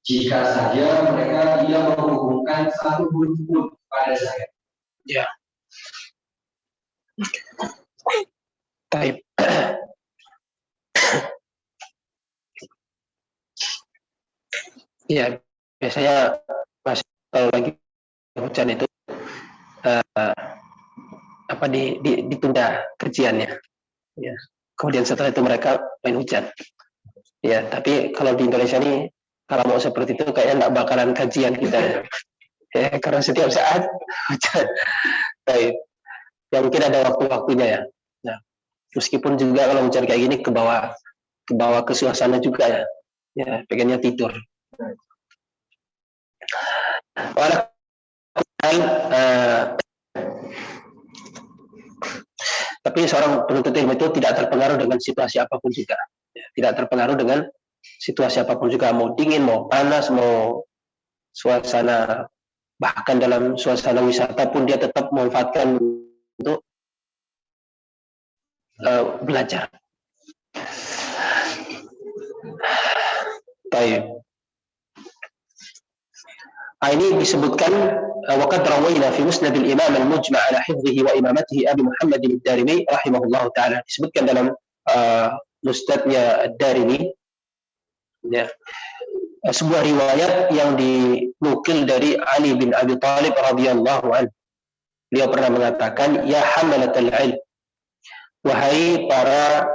Jika saja mereka tidak menghubungkan satu huruf pun pada saya. ya. Baik. Ya, biasanya kalau lagi hujan itu ditunda kajiannya. Ya. Kemudian setelah itu mereka main hujan. Ya, tapi kalau di Indonesia ini kalau mau seperti itu kayaknya nggak bakalan kajian kita. Ya, karena setiap saat hujan. Baik. Ya mungkin ada waktu-waktunya ya. Nah, meskipun juga kalau hujan kayak gini ke bawah ke suasana juga ya. Ya, pengennya tidur. Tapi seorang penuntut ilmu itu tidak terpengaruh dengan situasi apapun juga. Tidak terpengaruh dengan situasi apapun juga, mau dingin, mau panas, mau suasana, bahkan dalam suasana wisata pun dia tetap memanfaatkan untuk belajar. Baik. Ini disebutkan waqad rawayna fi musnad al-imam al-mujma' ala hifdhihi wa imamatihi Abi Muhammad ad-Darimi rahimahullahu taala. Disebutkan dalam musnadnya ad-Darimi, ya, sebuah riwayat yang dinukil dari Ali bin Abi Thalib radhiyallahu anhu. Beliau pernah mengatakan, ya hamalatal ilm, wahai para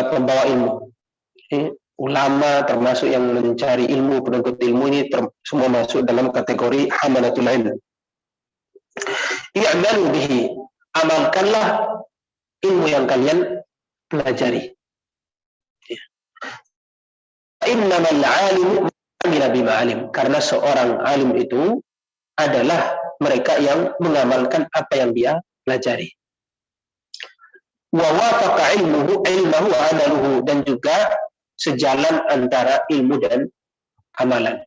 pembawa ilmu. Ulama termasuk yang mencari ilmu, penuntut ilmu ini semua masuk dalam kategori hamalatul ilm. I'malu bihi, amalkanlah ilmu yang kalian pelajari. Innamal alimu amila bima alim, karena seorang alim itu adalah mereka yang mengamalkan apa yang dia pelajari. Wa wafaqa ilmuhu wa amaluhu, dan juga sejalan antara ilmu dan amalan.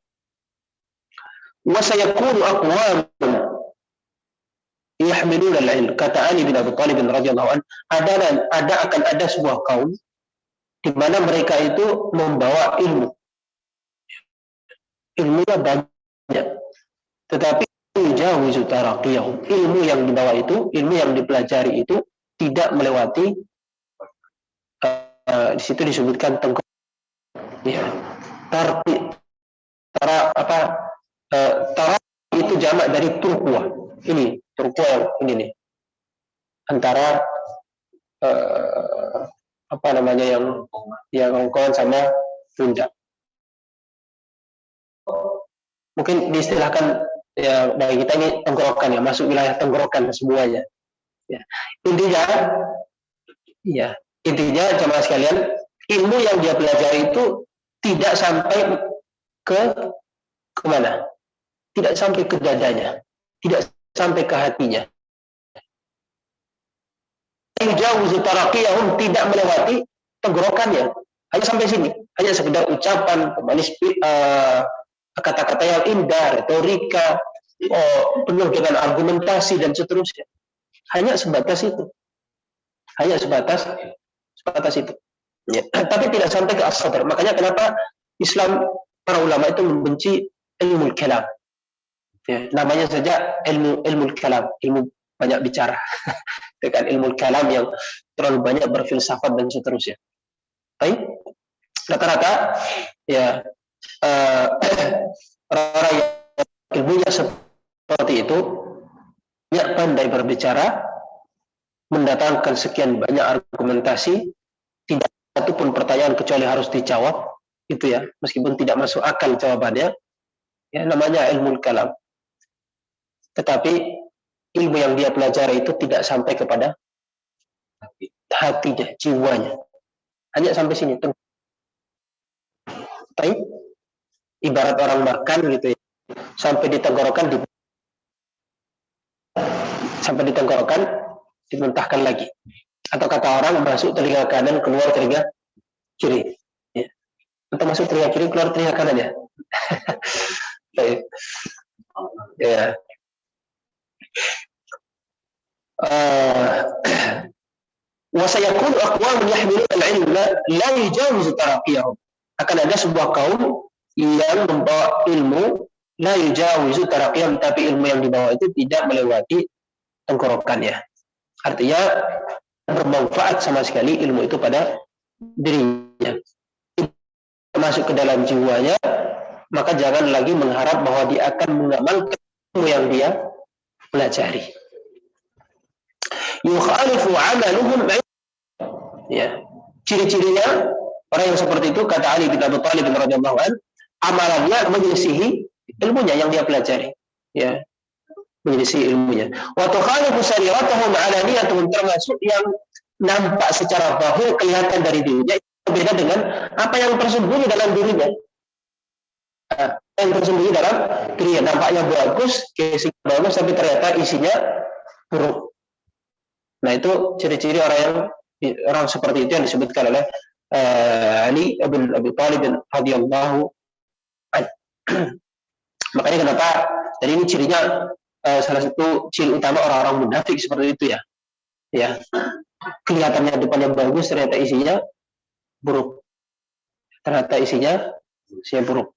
Wa sayakunu aqwamun yahmiluna al-ilm, kata Ali bin Abi Thalib radhiyallahu anhu, akan ada sebuah kaum di mana mereka itu membawa ilmu. Ilmunya banyak, tetapi yujawizu taraqiyahum, ilmu yang dibawa itu, ilmu yang dipelajari itu tidak melewati di situ disebutkan ya, tara itu jamak dari turqwa. Ini turqwa yang ini nih, antara apa namanya yang rongkongan sama pundak. Mungkin diistilahkan ya bagi kita ini tenggorokan, ya, masuk wilayah tenggorokan semuanya. Ya. Intinya jemaah sekalian, ilmu yang dia pelajari itu tidak sampai ke mana? Tidak sampai ke dadanya, tidak sampai ke hatinya. Yujawizu taraqiyahum, tidak melewati tenggorokannya, hanya sampai sini, hanya sekedar ucapan, pemanis kata-kata yang indah, retorika, penuh dengan argumentasi dan seterusnya. Hanya sebatas itu. Hanya sebatas itu. Ya. Tapi tidak sampai ke as-sadr. Makanya kenapa Islam, para ulama itu membenci ilmu kalam. Ya, namanya saja ilmu kalam, ilmu banyak bicara. Dengan ilmu kalam yang terlalu banyak berfilsafat dan seterusnya. Baik. Rata-rata ya orang-orang yang ilmunya seperti itu banyak pandai berbicara, mendatangkan sekian banyak argumentasi, tidak satu pun pertanyaan kecuali harus dijawab, itu ya, meskipun tidak masuk akal jawabannya, ya namanya ilmu kalam. Tetapi ilmu yang dia pelajari itu tidak sampai kepada hatinya, jiwanya, hanya sampai sini. Tapi ibarat orang makan gitu ya, sampai di tenggorokan dimuntahkan lagi. Atau kata orang, masuk telinga kanan, keluar telinga kiri. Ya. Atau masuk telinga kiri, keluar telinga kanan, ya. Ya. Wa sayakunu aqwamun yahmiluna al-ilma la yujawizu taraqiyahum. Akan ada sebuah kaum yang membawa ilmu la yujawizu taraqiyahum, tapi ilmu yang dibawa itu tidak melewati tenggorokannya. Artinya bermanfaat sama sekali ilmu itu pada dirinya, masuk ke dalam jiwanya, maka jangan lagi mengharap bahwa dia akan mengamalkan ilmu yang dia pelajari. Yukhalifu amaluhum, ya, ciri-cirinya orang yang seperti itu, kata Ali bin Abi Thalib radhiyallahu anhu, amalannya menyelisihi ilmunya yang dia pelajari, ya, menyelisihi ilmunya. Wa tukhalifu sariratuhum alaniyatuhum, termasuk yang nampak secara zahir, kelihatan dari dirinya, berbeda dengan apa yang tersembunyi dalam dirinya. Yang tersembunyi dalam dirinya nampaknya bagus, casing bagus, tapi ternyata isinya buruk. Nah, itu ciri-ciri orang seperti itu yang disebutkan oleh Ali bin Abi Thalib radhiyallahu anhu. Makanya kenapa? Jadi ini cirinya salah satu ciri utama orang-orang munafik seperti itu ya. Ya, kelihatannya depannya bagus, ternyata isinya buruk. Buruk.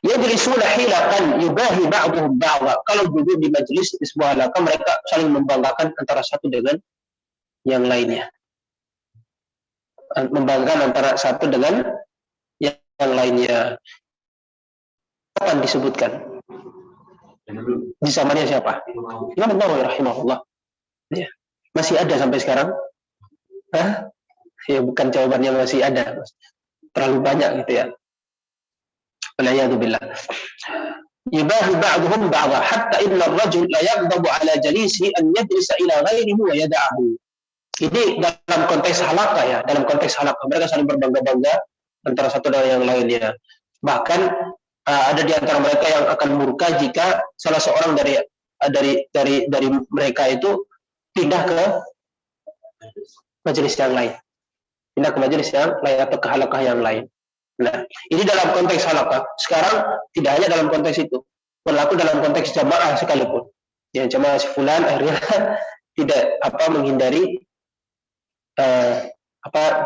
Yajlisuna hilaqan yubahi ba'dhum ba'dha. Kalau duduk di majelis di sebuah halaqah, mereka saling membanggakan antara satu dengan yang lainnya. Membanggakan antara satu dengan yang lainnya. Kapan disebutkan? Di zamannya siapa? Imam Nawawi rahimahullah. Ya. Masih ada sampai sekarang? Hah? Ya, bukan jawabannya masih ada. Terlalu banyak gitu ya. Waliyadzubillah. Yubahi ba'duhum ba'dha hatta inna ar-rajul la yaghdabu ala jalisi an yajlisa ila ghairihi wa yada'ahu. Ini dalam konteks halaqah ya, dalam konteks halaqah mereka saling berbangga-bangga antara satu dengan yang lainnya. Bahkan ada di antara mereka yang akan murka jika salah seorang dari mereka itu pindah ke majelis yang lain. Pindah ke majelis yang lain atau ke halaqah yang lain. Nah, ini dalam konteks halaqah. Sekarang tidak hanya dalam konteks itu, berlaku dalam konteks jamaah sekalipun. Ya, jamaah si fulan akhirnya tidak menghindari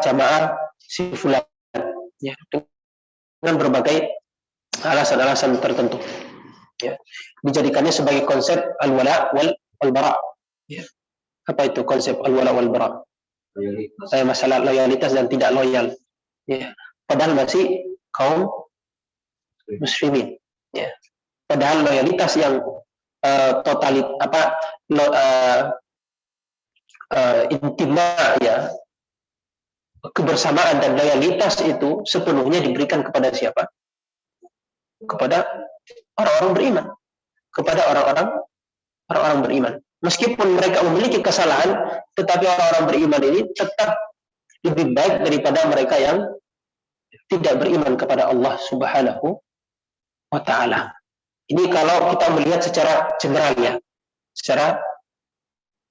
jamaah si fulan ya, dengan berbagai alasan-alasan tertentu. Ya. Dijadikannya sebagai konsep al-wala wal bara. Ya. Apa itu konsep al-wala wal bara? Masalah loyalitas dan tidak loyal. Ya. Padahal masih kaum muslimin. Ya. Padahal loyalitas yang intima ya, kebersamaan dan loyalitas itu sepenuhnya diberikan kepada siapa? Kepada orang-orang beriman. Kepada orang-orang beriman. Meskipun mereka memiliki kesalahan, tetapi orang-orang beriman ini tetap lebih baik daripada mereka yang tidak beriman kepada Allah Subhanahu wa ta'ala. Ini kalau kita melihat secara general ya. Secara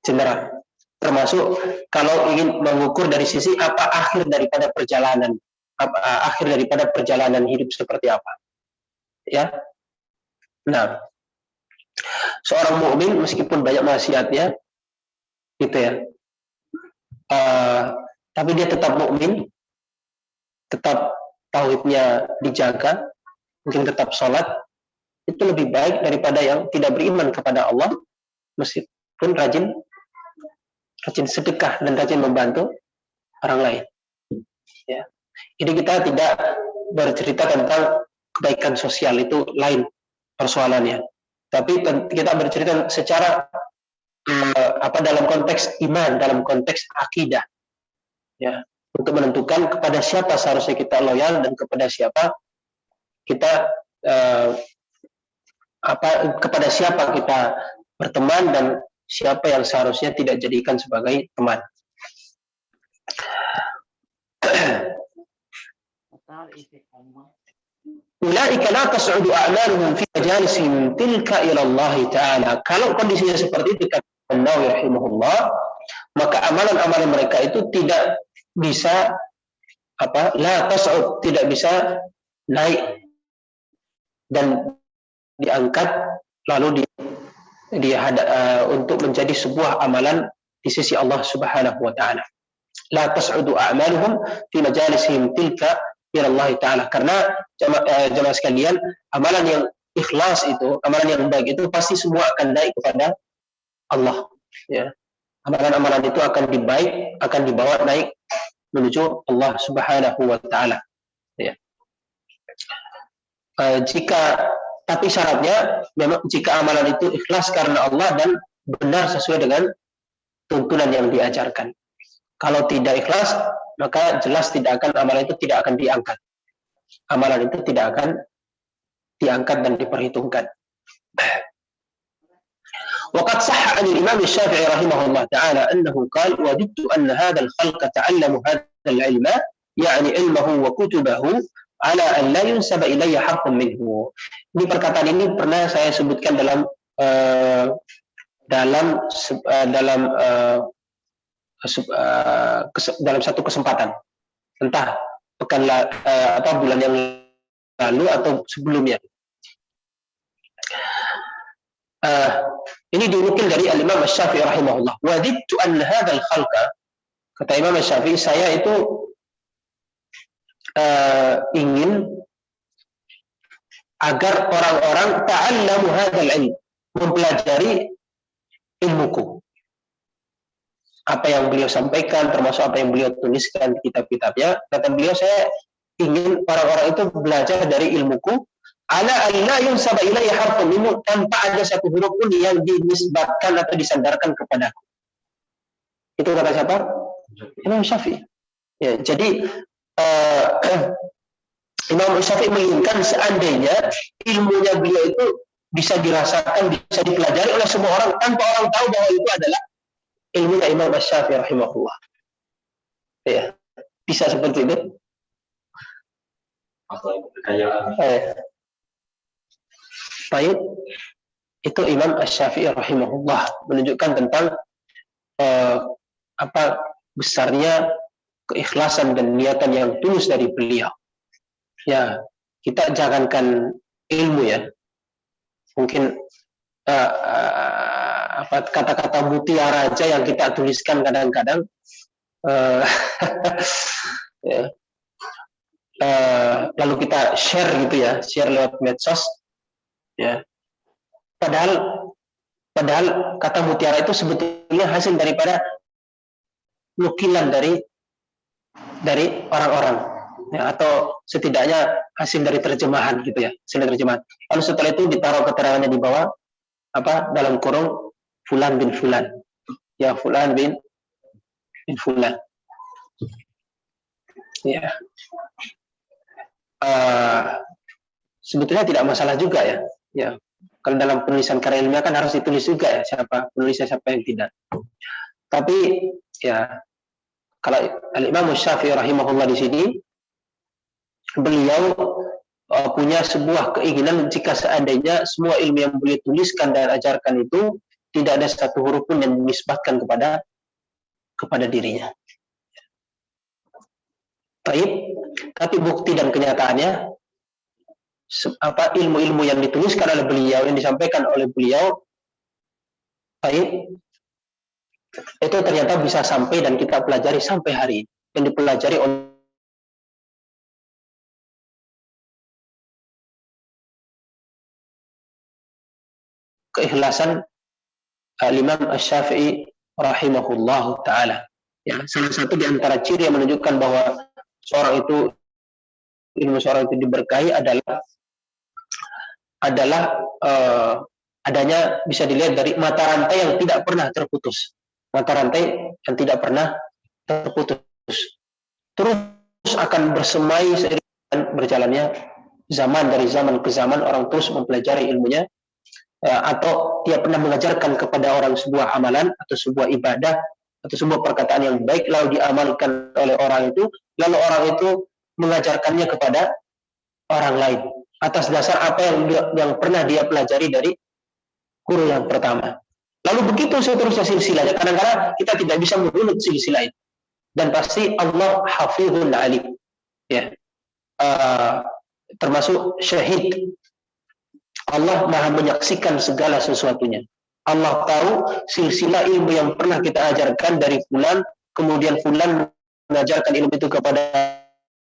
general. Termasuk kalau ingin mengukur dari sisi apa akhir daripada perjalanan hidup seperti apa. Ya. Nah, seorang mukmin meskipun banyak maksiatnya gitu ya. Tapi dia tetap mukmin, tetap tauhidnya dijaga, mungkin tetap sholat, itu lebih baik daripada yang tidak beriman kepada Allah meskipun rajin sedekah dan rajin membantu orang lain. Ya. Jadi kita tidak bercerita tentang kebaikan sosial, itu lain persoalannya. Tapi kita bercerita secara dalam konteks iman, dalam konteks akidah. Ya, untuk menentukan kepada siapa seharusnya kita loyal dan kepada siapa kita kepada siapa kita berteman dan siapa yang seharusnya tidak jadikan sebagai teman. Ulaika la tas'udu a'maluhum fi majalisihim tilka ila Allah Ta'ala. Kalau kondisinya seperti itu kata Nawawi rahimahullah, maka amalan-amalan mereka itu tidak bisa la tas'ud, tidak bisa naik dan diangkat lalu untuk menjadi sebuah amalan di sisi Allah Subhanahu wa ta'ala. La tas'udu a'maluhum fi majalisihim tilka ila Allah ta'ala. Karena jemaah sekalian, amalan yang ikhlas itu, amalan yang baik itu pasti semua akan naik kepada Allah. Ya. Amalan-amalan itu akan dibawa naik menuju Allah Subhanahu wa ta'ala. Ya. Tapi syaratnya memang jika amalan itu ikhlas karena Allah dan benar sesuai dengan tuntunan yang diajarkan. Kalau tidak ikhlas, maka jelas amalan itu tidak akan diangkat. Amalan itu tidak akan diangkat dan diperhitungkan. وقد صح عن الإمام الشافعي رحمه الله تعالى أنه قال وجدت أن هذا الخلق تعلموا هذا العلم يعني علمه وكتبه على أن لا ينسب إليه حرف منه. Ini perkataan ini pernah saya sebutkan dalam dalam satu kesempatan, entah bulan yang lalu atau sebelumnya. Ini dinukil dari Al-Imam Asy-Syafi'i rahimahullah. Wadidtu an hadzal khalqa, kata Imam Asy-Syafi'i, saya itu ingin agar orang-orang ta'allamu hadzal ilm, mempelajari ilmuku. Apa yang beliau sampaikan, termasuk apa yang beliau tuliskan di kitab-kitabnya. Kata beliau, saya ingin orang-orang itu belajar dari ilmuku, ala alla yunsaba ilayya harfun minhu, tanpa ada satu huruf pun yang dinisbatkan atau disandarkan kepadaku. Itu kata siapa? Imam Syafi'i. Ya, jadi Imam Syafi'i menginginkan seandainya ilmunya beliau itu bisa dirasakan, bisa dipelajari oleh semua orang tanpa orang tahu bahwa itu adalah ilmunya Imam Syafi'i rahimahullah. Ya, bisa seperti itu. Baik, itu Imam Syafi'i rahimahullah menunjukkan tentang besarnya keikhlasan dan niatan yang tulus dari beliau. Ya, kita jangankan ilmu ya, mungkin kata-kata mutiara aja yang kita tuliskan kadang-kadang ya, lalu kita share gitu ya, share lewat medsos ya. Padahal kata mutiara itu sebetulnya hasil daripada nukilan dari orang-orang ya, atau setidaknya hasil dari terjemahan gitu ya, hasil dari terjemahan. Lalu setelah itu ditaruh keterangannya di bawah dalam kurung fulan bin fulan, ya fulan bin fulan ya. Sebetulnya tidak masalah juga ya. Ya, kalau dalam penulisan karya ilmiah kan harus ditulis juga ya siapa penulisnya, siapa yang tidak. Tapi ya, kalau Al-Imam Syafi'i rahimahullah di sini, beliau punya sebuah keinginan jika seandainya semua ilmu yang beliau tuliskan dan ajarkan itu tidak ada satu huruf pun yang dinisbatkan kepada dirinya. Tapi bukti dan kenyataannya ilmu-ilmu yang dituliskan oleh beliau, yang disampaikan oleh beliau, itu ternyata bisa sampai dan kita pelajari sampai hari ini, yang dipelajari oleh keikhlasan Imam Asy-Syafi'i rahimahullahu ta'ala. Ya, salah satu di antara ciri yang menunjukkan bahwa ilmu seorang itu diberkahi adalah adanya, bisa dilihat dari mata rantai yang tidak pernah terputus. Mata rantai yang tidak pernah terputus. Terus akan bersemai seiring berjalannya zaman, dari zaman ke zaman orang terus mempelajari ilmunya, atau dia pernah mengajarkan kepada orang sebuah amalan atau sebuah ibadah atau sebuah perkataan yang baik, lalu diamalkan oleh orang itu, lalu orang itu mengajarkannya kepada orang lain atas dasar apa yang pernah dia pelajari dari guru yang pertama. Lalu begitu seterusnya silsilahnya. Kadang-kadang kita tidak bisa merunut silsilah itu, dan pasti Allah hafizun alim ya, termasuk syahid. Allah maha menyaksikan segala sesuatunya. Allah tahu silsilah ilmu yang pernah kita ajarkan dari fulan, kemudian fulan mengajarkan ilmu itu kepada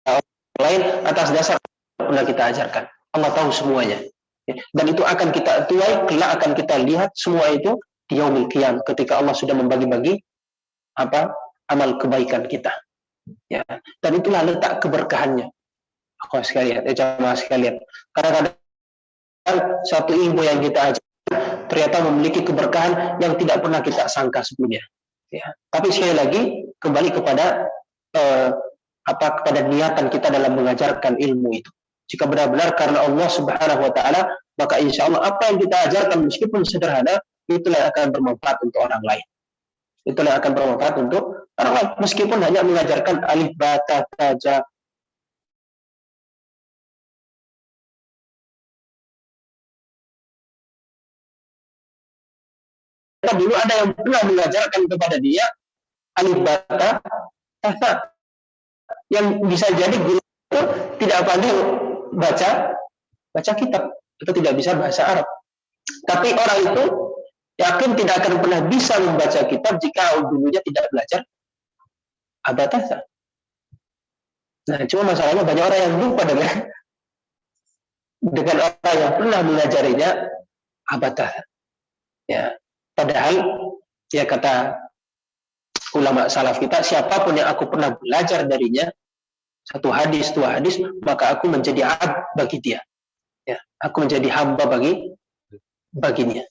orang lain atas dasar yang pernah kita ajarkan. Allah tahu semuanya. Dan itu akan kita tuai, kelak akan kita lihat semua itu di yaumil qiyamah, ketika Allah sudah membagi-bagi amal kebaikan kita. Ya. Dan itulah letak keberkahannya. Akhwat sekalian, jamaah sekalian. Kadang-kadang satu ilmu yang kita ajarkan ternyata memiliki keberkahan yang tidak pernah kita sangka sebelumnya. Ya. Tapi sekali lagi kembali kepada kepada niatan kita dalam mengajarkan ilmu itu. Jika benar-benar karena Allah Subhanahu wa taala, maka insya Allah apa yang kita ajarkan meskipun sederhana, itulah yang akan bermanfaat untuk orang lain. Itulah yang akan bermanfaat untuk orang lain, meskipun hanya mengajarkan alif ba ta ja. Dulu ada yang pernah mengajarkan kepada dia alif bata tata, yang bisa jadi guru itu tidak pandai baca kitab, itu tidak bisa bahasa Arab. Tapi orang itu yakin tidak akan pernah bisa membaca kitab jika dulunya tidak belajar abatasa. Nah, cuma masalahnya banyak orang yang lupa dengan orang yang pernah mengajarinya abatasa. Ya, padahal ya kata ulama salaf kita, siapapun yang aku pernah belajar darinya satu hadis, dua hadis, maka aku menjadi abd bagi dia. Ya, aku menjadi hamba bagi dia.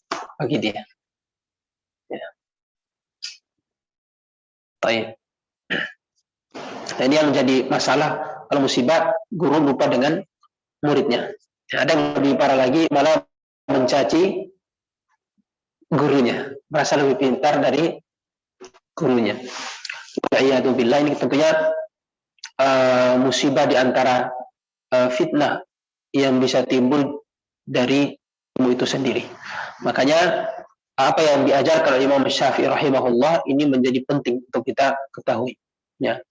Ya. Baik. Nah, ini yang menjadi masalah kalau musibah guru lupa dengan muridnya. Ya, ada yang lebih parah lagi, malah mencaci gurunya, merasa lebih pintar dari gurunya. Wa'iyadzubillah, ini tentunya musibah di antara fitnah yang bisa timbul dari ilmu itu sendiri. Makanya apa yang diajarkan oleh Imam Syafi'i rahimahullah ini menjadi penting untuk kita ketahui. Ya.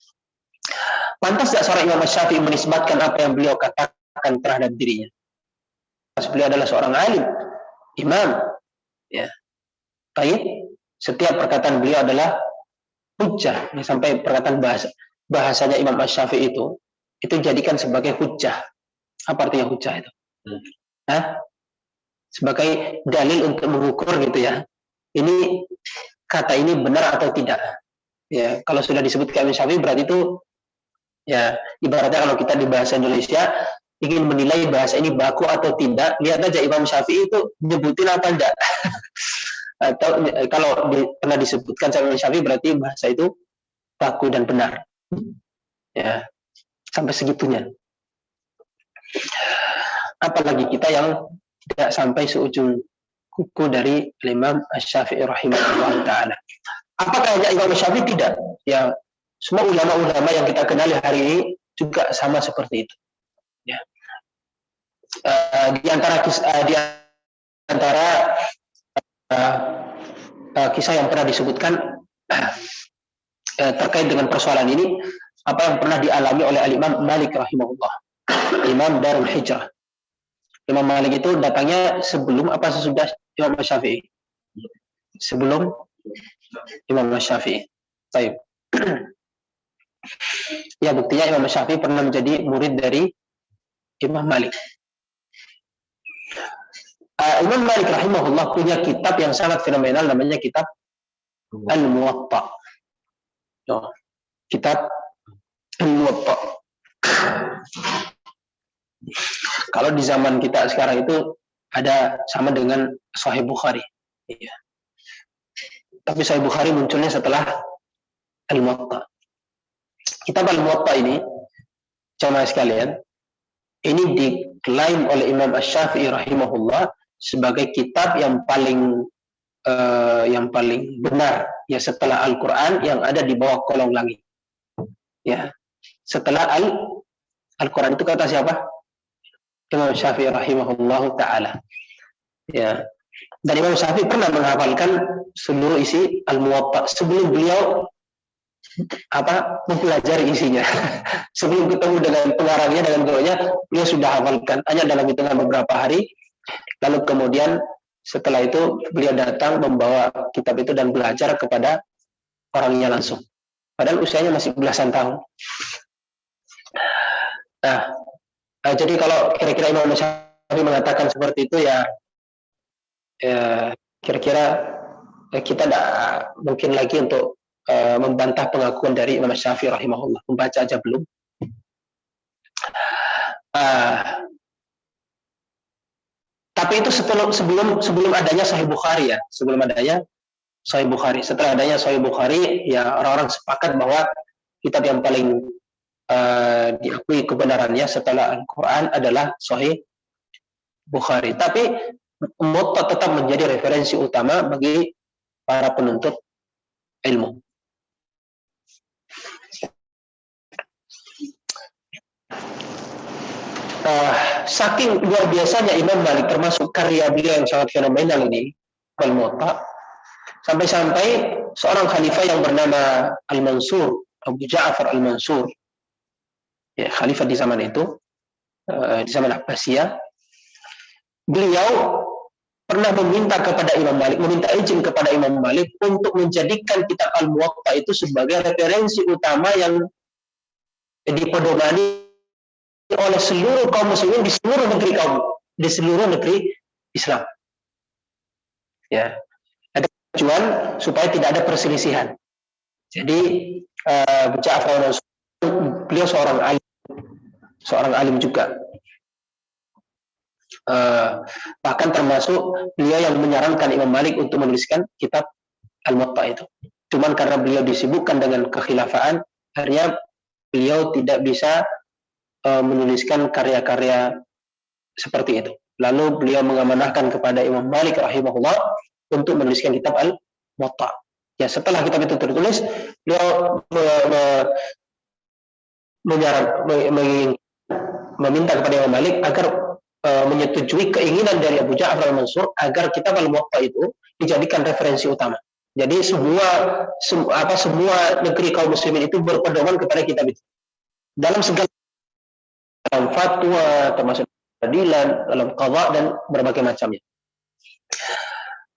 Pantas tidak seorang Imam Syafi'i menisbatkan apa yang beliau katakan terhadap dirinya? Beliau adalah seorang alim, imam. Ya. Baik, setiap perkataan beliau adalah hujjah. Sampai perkataan bahasanya Imam Syafi'i itu jadikan sebagai hujjah. Apa artinya hujjah itu? Sebagai dalil untuk mengukur gitu ya. Ini kata ini benar atau tidak. Ya, kalau sudah disebut Imam Syafi'i berarti itu ya ibaratnya kalau kita di bahasa Indonesia ingin menilai bahasa ini baku atau tidak, lihat aja Imam Syafi'i itu nyebutin apa enggak. Atau kalau pernah disebutkan sama Imam Syafi'i berarti bahasa itu baku dan benar. Ya, sampai segitunya. Apalagi kita yang tidak sampai seujung kuku dari Imam Syafi'i rahimahullah ta'ala. Apakah hanya Imam Syafi'i? Tidak. Ya, semua ulama-ulama yang kita kenali hari ini juga sama seperti itu. Ya. Di antara kisah yang pernah disebutkan terkait dengan persoalan ini, apa yang pernah dialami oleh Imam Malik rahimahullah, Imam Darul Hijrah. Imam Malik itu datangnya sebelum apa sesudah Imam Syafi'i? Sebelum Imam Syafi'i. Baik. Ya, buktinya Imam Syafi'i pernah menjadi murid dari Imam Malik. Imam Malik rahimahullah punya kitab yang sangat fenomenal, namanya kitab Al-Muwatta. Kitab Al-Muwatta. Kalau di zaman kita sekarang itu ada sama dengan Sahih Bukhari. Iya. Tapi Sahih Bukhari munculnya setelah Al-Muwatta. Kitab Al-Muwatta ini, jamaah sekalian, ini diklaim oleh Imam Asy-Syafi'i rahimahullah sebagai kitab yang paling benar ya setelah Al-Qur'an yang ada di bawah kolong langit. Ya. Setelah Al-Qur'an itu kata siapa? Imam Syafi'i rahimahullahu ta'ala. Ya. Dan Imam Syafi'i pernah menghafalkan seluruh isi Al-Muwatta sebelum beliau mempelajari isinya. Sebelum ketemu dengan pengarangnya, dengan gurunya, beliau sudah hafalkan hanya dalam hitungan beberapa hari. Lalu kemudian setelah itu beliau datang membawa kitab itu dan belajar kepada orangnya langsung. Padahal usianya masih belasan tahun. Nah, jadi kalau kira-kira Imam Syafi'i mengatakan seperti itu ya kira-kira kita tidak mungkin lagi untuk membantah pengakuan dari Imam Syafi'i rahimahullah. Membaca aja belum. Tapi itu sebelum adanya Sahih Bukhari ya, sebelum adanya Sahih Bukhari. Setelah adanya Sahih Bukhari, ya orang-orang sepakat bahwa kitab yang paling diakui kebenarannya setelah Al-Quran adalah Sahih Bukhari. Tapi Muwatta tetap menjadi referensi utama bagi para penuntut ilmu. Saking luar biasanya Imam Malik, termasuk karya beliau yang sangat fenomenal ini, Al-Muwatta, Sampai-sampai seorang khalifah yang bernama Al-Mansur, Abu Ja'far Al-Mansur, ya, khalifah di zaman itu, di zaman Abbasiyah, beliau pernah meminta izin kepada Imam Malik untuk menjadikan kitab Al-Muwatta itu sebagai referensi utama yang dipedomani oleh seluruh kaum muslimin di seluruh negeri Islam. Ya, ada tujuan supaya tidak ada perselisihan. Jadi Ja'far beliau seorang alim juga. Bahkan termasuk beliau yang menyarankan Imam Malik untuk menuliskan kitab Al-Muwatta itu. Cuman karena beliau disibukkan dengan kekhilafaan, akhirnya beliau tidak bisa menuliskan karya-karya seperti itu. Lalu beliau mengamanahkan kepada Imam Malik rahimahullah untuk menuliskan kitab Al-Muwatta. Ya, setelah kitab itu tertulis, beliau meminta kepada Imam Malik agar menyetujui keinginan dari Abu Ja'far Al-Mansur agar kitab Al-Muwatta itu dijadikan referensi utama. Jadi semua negeri kaum muslimin itu berpedoman kepada kitab itu. Dalam segala fatwa, termasuk peradilan, dalam qadha dan berbagai macamnya.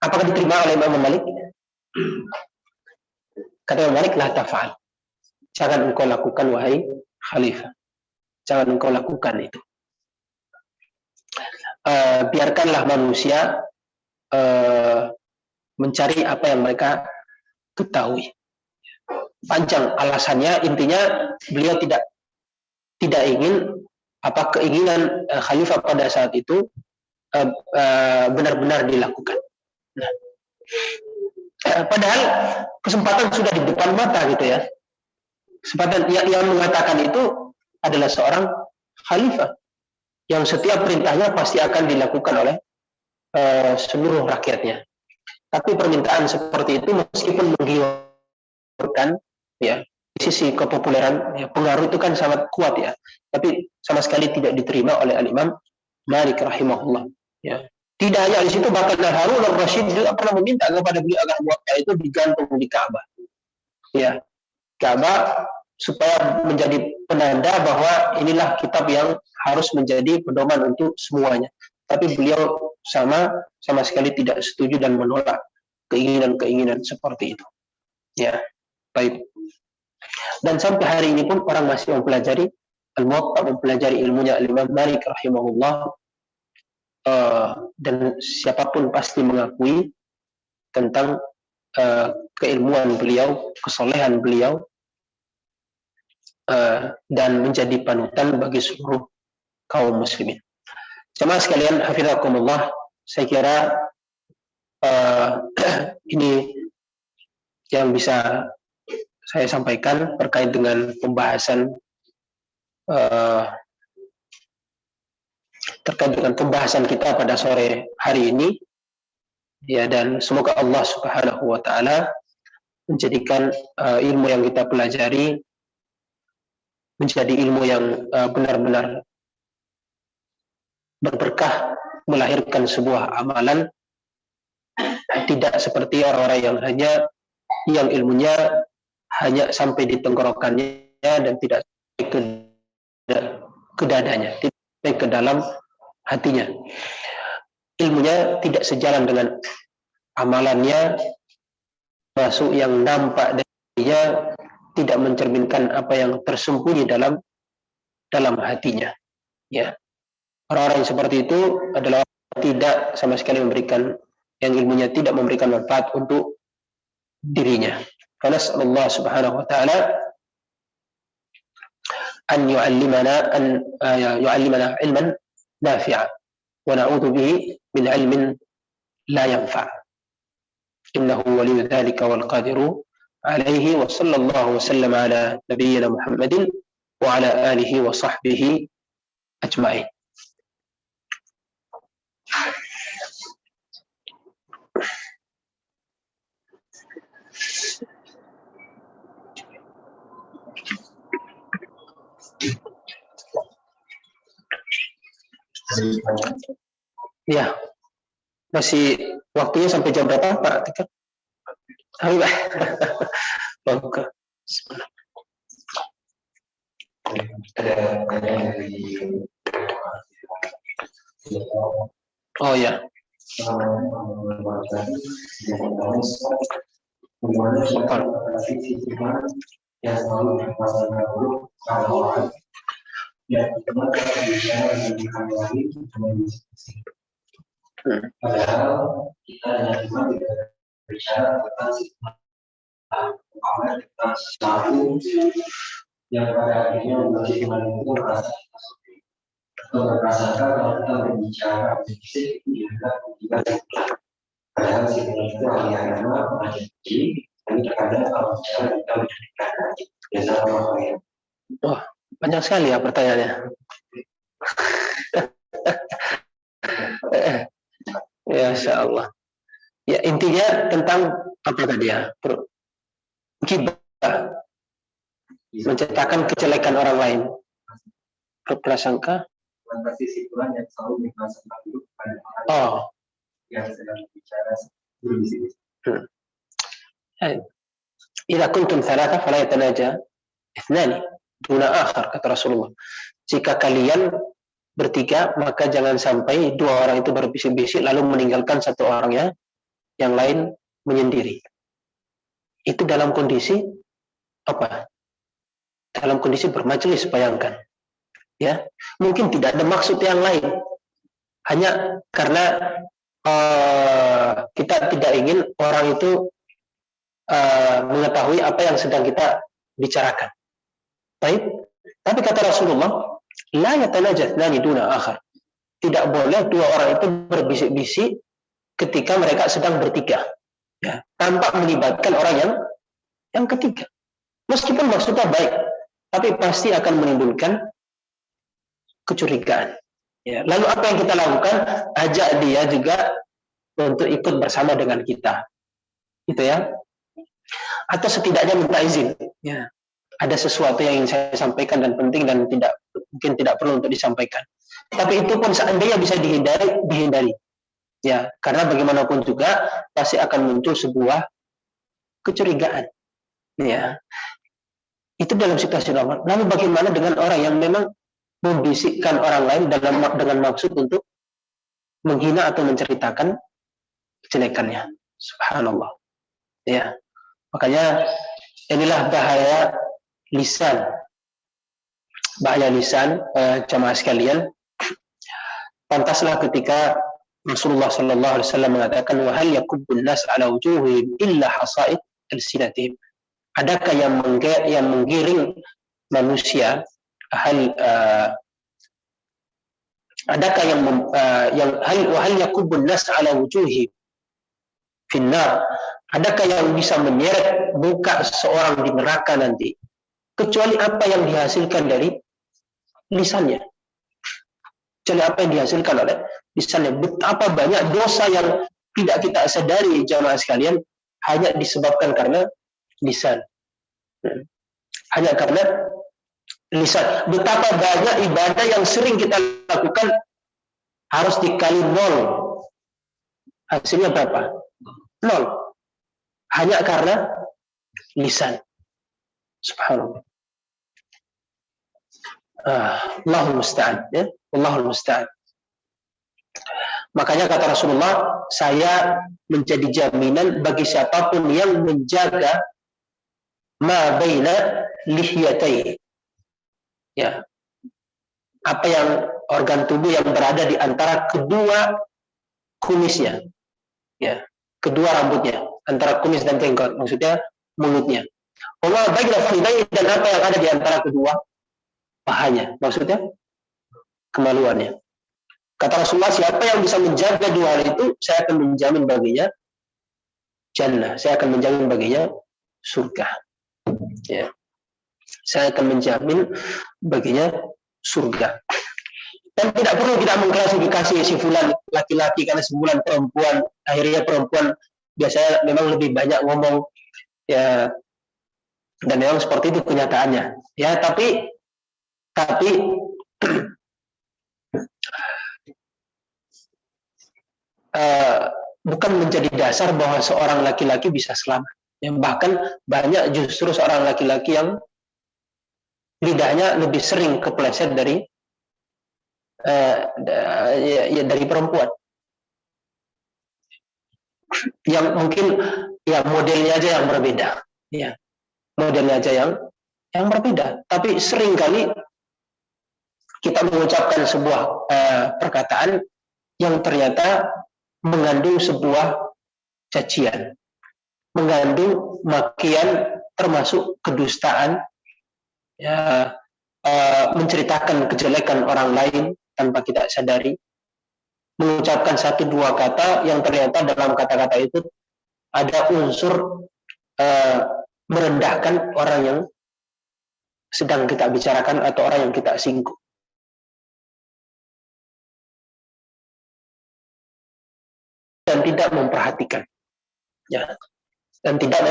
Apakah diterima oleh Imam Malik? Kata Imam Malik, la taf'al. Jangan engkau lakukan, wahai khalifah. Jangan engkau lakukan itu. Biarkanlah manusia mencari apa yang mereka ketahui. Panjang alasannya, intinya beliau tidak ingin keinginan khalifah pada saat itu benar-benar dilakukan. Nah, padahal kesempatan sudah di depan mata gitu ya. Kesempatan yang mengatakan itu adalah seorang khalifah yang setiap perintahnya pasti akan dilakukan oleh seluruh rakyatnya. Tapi permintaan seperti itu meskipun menggiurkan, ya, di sisi kepopuleran, ya, pengaruh itu kan sangat kuat ya. Tapi sama sekali tidak diterima oleh Al-Imam Malik rahimahullah. Ya. Tidak hanya di situ, bahkan Harun al-Rasyid juga pernah meminta kepada beliau agar Muwatta itu digantung di Ka'bah. Ya, Ka'bah supaya menjadi penanda bahwa inilah kitab yang harus menjadi pedoman untuk semuanya. Tapi beliau sama sekali tidak setuju dan menolak keinginan-keinginan seperti itu. Ya, baik. Dan sampai hari ini pun orang masih mempelajari Al-Muwatta, mempelajari ilmunya Al-Imam Malik rahimahullah. Dan siapapun pasti mengakui tentang keilmuan beliau, kesolehan beliau, dan menjadi panutan bagi seluruh kaum muslimin. Jemaah sekalian, hafizakumullah, saya kira ini yang bisa saya sampaikan terkait dengan pembahasan kita pada sore hari ini, ya, dan semoga Allah Subhanahu wa taala menjadikan ilmu yang kita pelajari menjadi ilmu yang benar-benar berberkah, melahirkan sebuah amalan, tidak seperti orang-orang yang ilmunya hanya sampai di tenggorokannya dan tidak sampai ke dadanya, tidak sampai ke dalam hatinya. Ilmunya tidak sejalan dengan amalannya, masuk yang nampak darinya tidak mencerminkan apa yang tersembunyi dalam hatinya. Ya, orang-orang yang seperti itu adalah tidak sama sekali memberikan, yang ilmunya tidak memberikan manfaat untuk dirinya. Karena Allah Subhanahu wa taala an yu'allimana ilman nafi'a wa na'udzu bihi min ilmin la yanfa'. Innahu waliyyu dzalika wal qadiru alaihi, wa sallallahu wa sallam ala nabiyyina Muhammadin wa ala alihi wa sahbihi ajma'in. Ya, masih waktunya sampai jam berapa, Pak Tika? Oke. Ada dari Oh ya. yang selalu berpasangan buruk pada orang yang cuma berbicara dengan kembali dengan diskusi. Padahal kita hanya cuma berbicara tentang sesuatu yang pada akhirnya membuat iman itu merasa atau merasakan kalau kita berbicara fisik juga padahal sebenarnya itu ahli agama mengaji tapi terkadang kalau bicara kita menjadikan biasa orang lain. Wah, banyak sekali ya pertanyaannya. Ya, Insya Allah. Ya, intinya tentang apa tadi ya? Gibah, menceritakan kejelekan orang lain. Berprasangka. Kesimpulan yang selalu dipasangkan itu pada orang yang sedang bicara berbisik. Idza kuntum thalatha fala yatanaja ithnani duna akhar, kata Rasulullah. Jika kalian bertiga, maka jangan sampai dua orang itu berbisik-bisik lalu meninggalkan satu orangnya, yang lain menyendiri. Itu dalam kondisi apa? Dalam kondisi bermajelis, bayangkan. Ya, mungkin tidak ada maksud yang lain, hanya karena kita tidak ingin orang itu mengetahui apa yang sedang kita bicarakan. Baik, tapi kata Rasulullah, la yatanajat nani duna akhar. Tidak boleh dua orang itu berbisik-bisik ketika mereka sedang bertiga, ya, tanpa melibatkan orang yang ketiga. Meskipun maksudnya baik, tapi pasti akan menimbulkan kecurigaan. Ya, lalu apa yang kita lakukan? Ajak dia juga untuk ikut bersama dengan kita, gitu ya. Atau setidaknya minta izin. Ya, ada sesuatu yang ingin saya sampaikan dan penting dan mungkin tidak perlu untuk disampaikan. Tapi itu pun seandainya bisa dihindari. Ya, karena bagaimanapun juga pasti akan muncul sebuah kecurigaan. Ya, itu dalam situasi normal. Lalu bagaimana dengan orang yang memang membisikkan orang lain dengan maksud untuk menghina atau menceritakan kejelekannya? Subhanallah. Ya, makanya inilah bahaya lisan. Bahaya lisan, jamaah sekalian. Pantaslah ketika Rasulullah sallallahu alaihi wasallam mengatakan, wa hal yakubbun nas ala wujuhihim illa hasa'id alsinatihim. Adakah yang menggiring manusia, adakah hal yakubbun nas ala wujuhihim finnar, adakah yang bisa menyeret muka seseorang di neraka nanti kecuali apa yang dihasilkan dari lisannya? Kecuali apa yang dihasilkan oleh lisannya. Betapa banyak dosa yang tidak kita sadari, jamaah sekalian, hanya disebabkan karena lisan. Hanya karena lisan. Betapa banyak ibadah yang sering kita lakukan harus dikali 0. Hasilnya berapa? 0. Hanya karena lisan. Subhanallah. Allahul musta'an, ya. Allahul musta'an. Makanya kata Rasulullah, saya menjadi jaminan bagi siapapun yang menjaga ma baina lihyatai. Ya. Apa yang organ tubuh yang berada di antara kedua kumisnya. Ya, kedua rambutnya, antara kumis dan jenggot, maksudnya mulutnya. Allah baiklah fidai, dan apa yang ada di antara kedua pahanya, maksudnya kemaluannya. Kata Rasulullah, siapa yang bisa menjaga dua hal itu, saya akan menjamin baginya jannah, saya akan menjamin baginya surga. Ya. Saya akan menjamin baginya surga. Dan tidak perlu kita mengklasifikasi si fulan laki-laki karena si fulan perempuan. Akhirnya perempuan biasanya memang lebih banyak ngomong, ya, dan memang seperti itu kenyataannya. Ya, tapi bukan menjadi dasar bahwa seorang laki-laki bisa selamat. Yang bahkan banyak justru seorang laki-laki yang lidahnya lebih sering kepleset dari dari perempuan. Yang mungkin ya modelnya aja yang berbeda. Ya, modelnya aja yang berbeda. Tapi seringkali kita mengucapkan sebuah perkataan yang ternyata mengandung sebuah cacian, mengandung makian, termasuk kedustaan, ya, menceritakan kejelekan orang lain tanpa kita sadari, mengucapkan satu dua kata yang ternyata dalam kata-kata itu ada unsur merendahkan orang yang sedang kita bicarakan atau orang yang kita singgung. Dan tidak memperhatikan, ya, dan tidak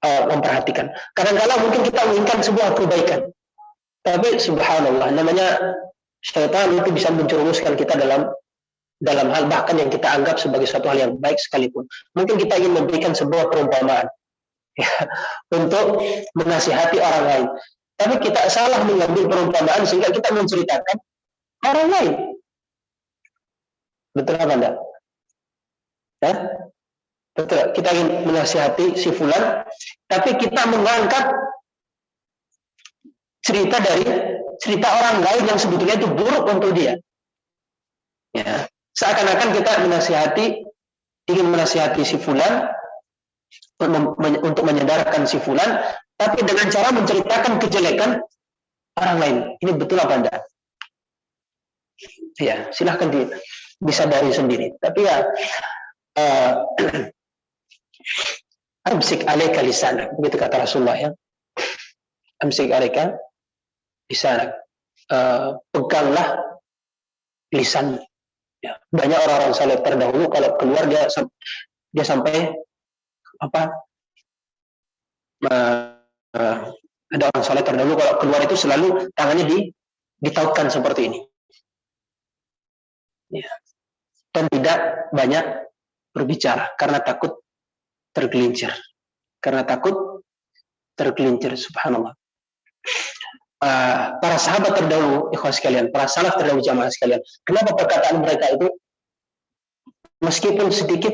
memperhatikan. Kadang-kala mungkin kita menginginkan sebuah kebaikan, tapi subhanallah, namanya syaitan itu bisa menjerumuskan kita dalam hal bahkan yang kita anggap sebagai suatu hal yang baik sekalipun. Mungkin kita ingin memberikan sebuah perumpamaan, ya, untuk menasihati orang lain, tapi kita salah mengambil perumpamaan sehingga kita menceritakan orang lain. Betul apa enggak? Ya? Betul. Kita ingin menasihati si fulan, tapi kita mengangkat cerita orang lain yang sebetulnya itu buruk untuk dia. Ya. Seakan-akan kita ingin menasihati si fulan untuk menyadarkan si fulan, tapi dengan cara menceritakan kejelekan orang lain. Ini betul apa enggak? Ya, silahkan disadari sendiri. Tapi ya, amsik alaika lisanak, begitu kata Rasulullah, ya. Amsik alaika lisanak, peganglah lisan. Ya, banyak orang-orang saleh terdahulu kalau keluar dia sampai apa? Ada orang saleh terdahulu kalau keluar itu selalu tangannya ditautkan seperti ini. Ya. Dan tidak banyak berbicara karena takut tergelincir. Subhanallah. Para sahabat terdahulu, ikhwas sekalian, para salaf terdahulu, jamaah sekalian, kenapa perkataan mereka itu meskipun sedikit,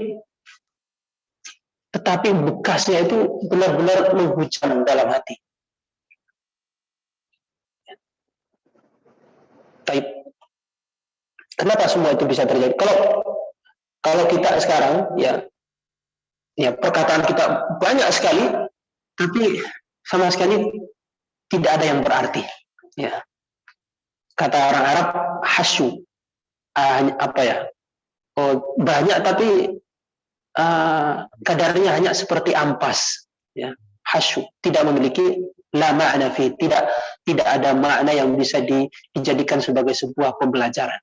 tetapi bekasnya itu benar-benar menghujam dalam hati. Taib. Kenapa semua itu bisa terjadi? Kalau kita sekarang, ya perkataan kita banyak sekali, tapi sama sekali tidak ada yang berarti. Ya. Kata orang Arab, hasyu, banyak tapi kadarnya hanya seperti ampas. Ya. Hasyu, tidak memiliki la ma'na fi, tidak ada makna yang bisa dijadikan sebagai sebuah pembelajaran.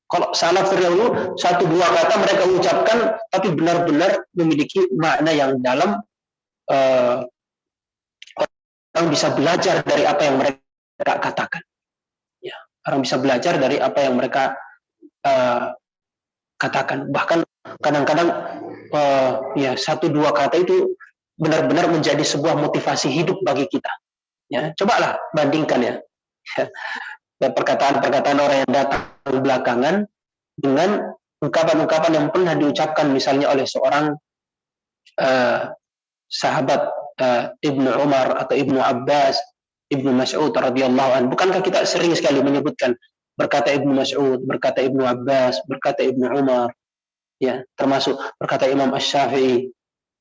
Kalau salaf terdahulu, satu dua kata mereka ucapkan, tapi benar-benar memiliki makna yang dalam. Orang bisa belajar dari apa yang mereka katakan. Ya, orang bisa belajar dari apa yang mereka katakan. Bahkan kadang-kadang ya satu dua kata itu benar-benar menjadi sebuah motivasi hidup bagi kita. Ya, cobalah bandingkan ya. Perkataan-perkataan orang yang datang belakangan dengan ungkapan-ungkapan yang pernah diucapkan misalnya oleh seorang sahabat Ibnu Umar atau Ibnu Abbas, Ibnu Mas'ud radhiyallahu anhu. Bukankah kita sering sekali menyebutkan berkata Ibnu Mas'ud, berkata Ibnu Abbas, berkata Ibnu Umar, ya, termasuk berkata Imam Asy-Syafi'i,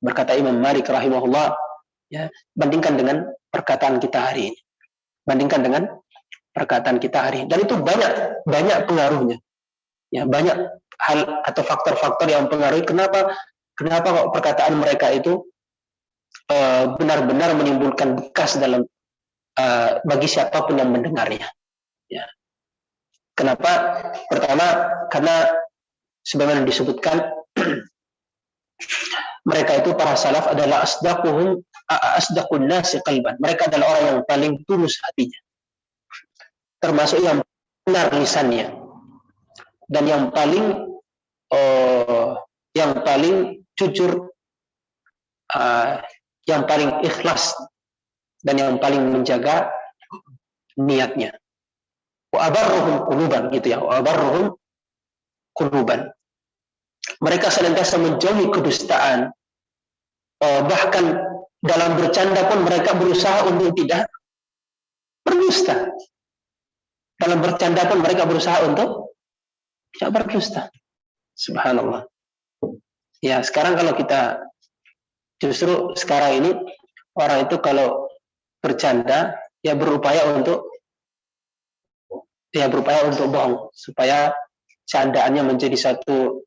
berkata Imam Malik rahimahullah, ya, bandingkan dengan perkataan kita hari ini. Bandingkan dengan perkataan kita hari ini. Dan itu banyak pengaruhnya. Ya, banyak hal atau faktor-faktor yang mempengaruhi kenapa kok perkataan mereka itu benar-benar menimbulkan bekas dalam bagi siapapun yang mendengarnya. Ya. Kenapa? Pertama, karena sebagaimana disebutkan mereka itu para salaf adalah asdaqun nasi qalban. Mereka adalah orang yang paling tulus hatinya, termasuk yang benar lisannya, dan yang paling jujur yang paling ikhlas dan yang paling menjaga niatnya. Wa abarruhum quluban, gitu ya. Wa abarruhum quluban. Mereka senantiasa menjauhi kedustaan. Bahkan dalam bercanda pun mereka berusaha untuk tidak berdusta. Dalam bercanda pun mereka berusaha untuk tidak berdusta. Subhanallah. Ya, sekarang kalau kita justru sekarang ini orang itu kalau bercanda ya berupaya untuk bohong supaya candaannya menjadi satu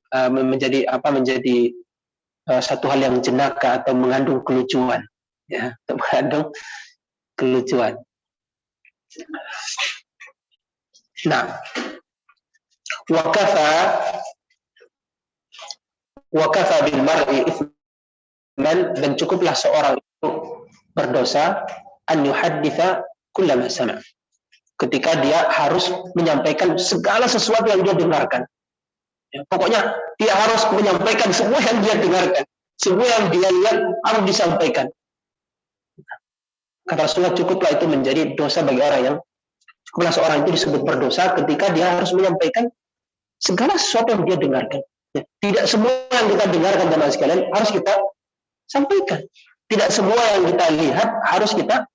hal yang jenaka atau mengandung kelucuan, ya, mengandung kelucuan. Nah, wakafa bil mar'i itsman, dan cukuplah seorang itu berdosa an yuhadditsa kullama sama', ketika dia harus menyampaikan segala sesuatu yang dia dengarkan. Ya, pokoknya dia harus menyampaikan semua yang dia dengarkan, semua yang dia lihat harus disampaikan. Kata Rasulullah, cukuplah itu menjadi dosa bagi orang yang, cukuplah seorang itu disebut berdosa ketika dia harus menyampaikan segala sesuatu yang dia dengarkan. Ya, tidak semua yang kita dengarkan teman sekalian harus kita sampaikan. Tidak semua yang kita lihat harus kita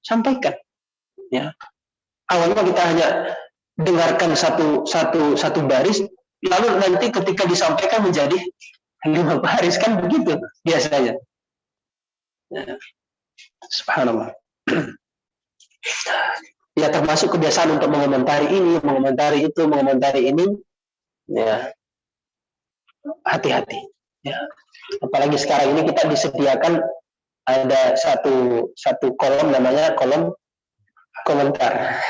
sampaikan. Ya, awalnya kita hanya dengarkan satu baris, lalu nanti ketika disampaikan menjadi 5 baris, kan begitu biasanya. Ya. Subhanallah. Ya, termasuk kebiasaan untuk mengomentari ini, mengomentari itu, mengomentari ini. Ya, hati-hati. Ya. Apalagi sekarang ini kita disediakan ada satu kolom, namanya kolom komentar.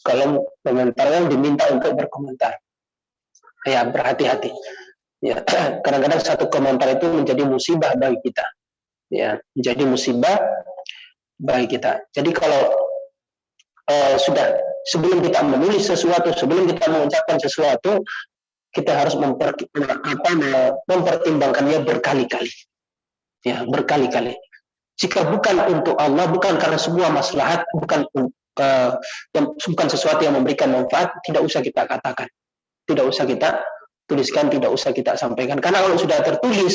Kolom komentar yang diminta untuk berkomentar. Ya, berhati-hati. Ya, kadang-kadang satu komentar itu menjadi musibah bagi kita. Ya, menjadi musibah bagi kita. Jadi kalau sudah sebelum kita menulis sesuatu, sebelum kita mengucapkan sesuatu, kita harus mempertimbangkannya berkali-kali. Ya, berkali-kali. Jika bukan untuk Allah, bukan karena sebuah maslahat, bukan sesuatu yang memberikan manfaat, tidak usah kita katakan, tidak usah kita tuliskan, tidak usah kita sampaikan. Karena kalau sudah tertulis,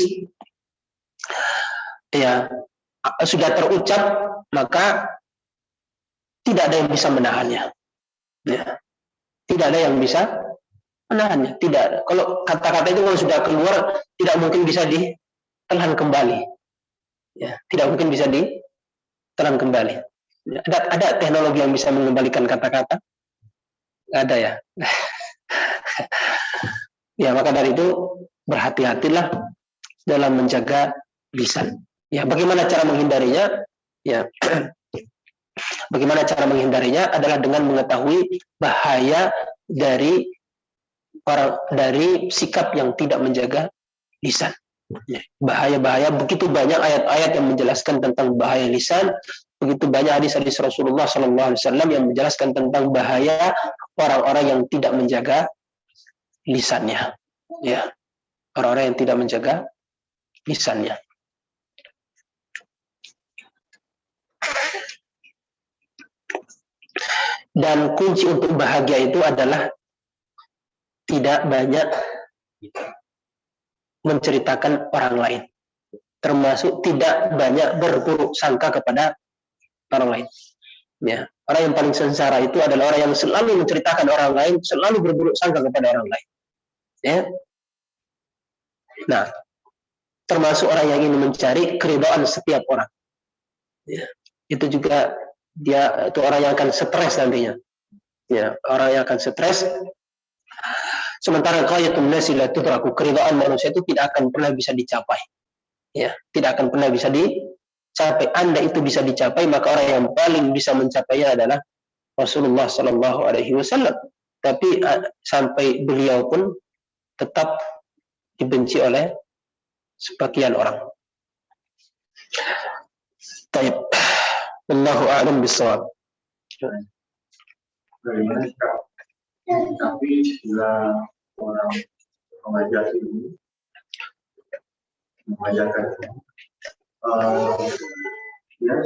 ya, sudah terucap, maka tidak ada yang bisa menahannya. Ya, tidak ada yang bisa menahannya. Tidak ada. Kalau kata-kata itu kalau sudah keluar, tidak mungkin bisa ditelan kembali. Ya, tidak mungkin bisa ditelan kembali. Ya, ada teknologi yang bisa mengembalikan kata-kata? Ada ya. Ya, maka dari itu berhati-hatilah dalam menjaga lisan. Ya, bagaimana cara menghindarinya? Ya, bagaimana cara menghindarinya adalah dengan mengetahui bahaya dari sikap yang tidak menjaga lisan. Ya, bahaya-bahaya, begitu banyak ayat-ayat yang menjelaskan tentang bahaya lisan, begitu banyak hadis-hadis Rasulullah SAW yang menjelaskan tentang bahaya orang-orang yang tidak menjaga lisannya. Ya, orang-orang yang tidak menjaga lisannya. Dan kunci untuk bahagia itu adalah tidak banyak menceritakan orang lain, termasuk tidak banyak berburuk sangka kepada orang lain. Ya, orang yang paling sengsara itu adalah orang yang selalu menceritakan orang lain, selalu berburuk sangka kepada orang lain. Ya. Nah, termasuk orang yang ingin mencari keridhaan setiap orang. Ya. Itu juga itu orang yang akan stres nantinya. Ya, orang yang akan stres. Sementara ghayatun nasi la tudraku, keridhaan manusia itu tidak akan pernah bisa dicapai. Ya, tidak akan pernah bisa dicapai. Anda itu bisa dicapai, maka orang yang paling bisa mencapainya adalah Rasulullah Sallallahu Alaihi Wasallam. Tapi sampai beliau pun tetap dibenci oleh sebagian orang. Taib. Wallahu a'lam bishawab. Bagaimana tapi bila orang mengajar ini mengajarkan. Ya,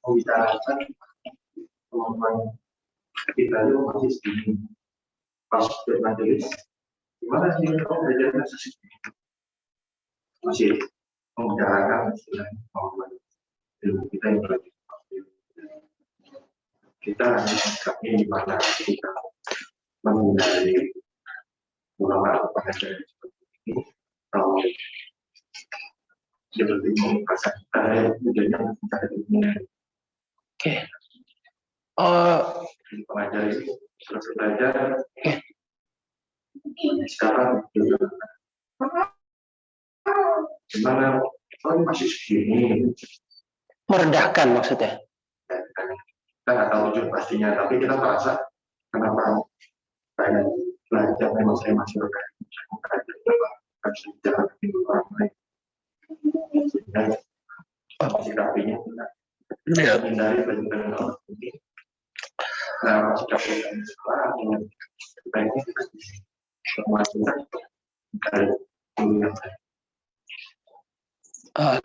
membicarakan kemampuan kita itu masih segini. Pas bermajelis, gimana sih kalau belajar bahasa Inggris? Masih membicarakan istilah kemampuan ilmu kita yang belajar. Kita hanya sikapnya di mana kita menghindari ulama atau pengajar seperti ini, atau seperti bahasa kita yang menjadi kita ini. Oke. Pengajar itu selesai belajar. Sekarang gimana? Oh, masih segini. Merendahkan maksudnya. Kita nggak tahu tujuan pastinya, tapi kita merasa kenapa saya belajar memang saya masih berkait bisa bicara dengan orang lain. Sehingga sikapinya menghindari belajar dengan orang ini. Nah, sikapnya salah dengan sebaiknya kita bisa memastikan dari dunia.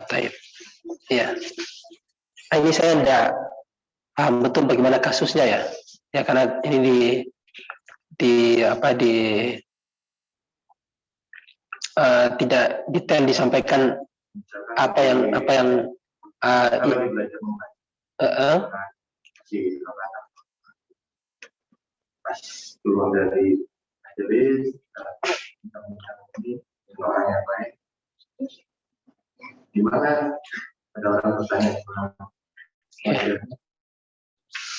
Taib. Ya. Ini saya tidak paham betul bagaimana kasusnya ya. Ya karena ini tidak detail disampaikan apa yang pas keluar dari majelis ini orang yang baik. Gimana ada orang bertanya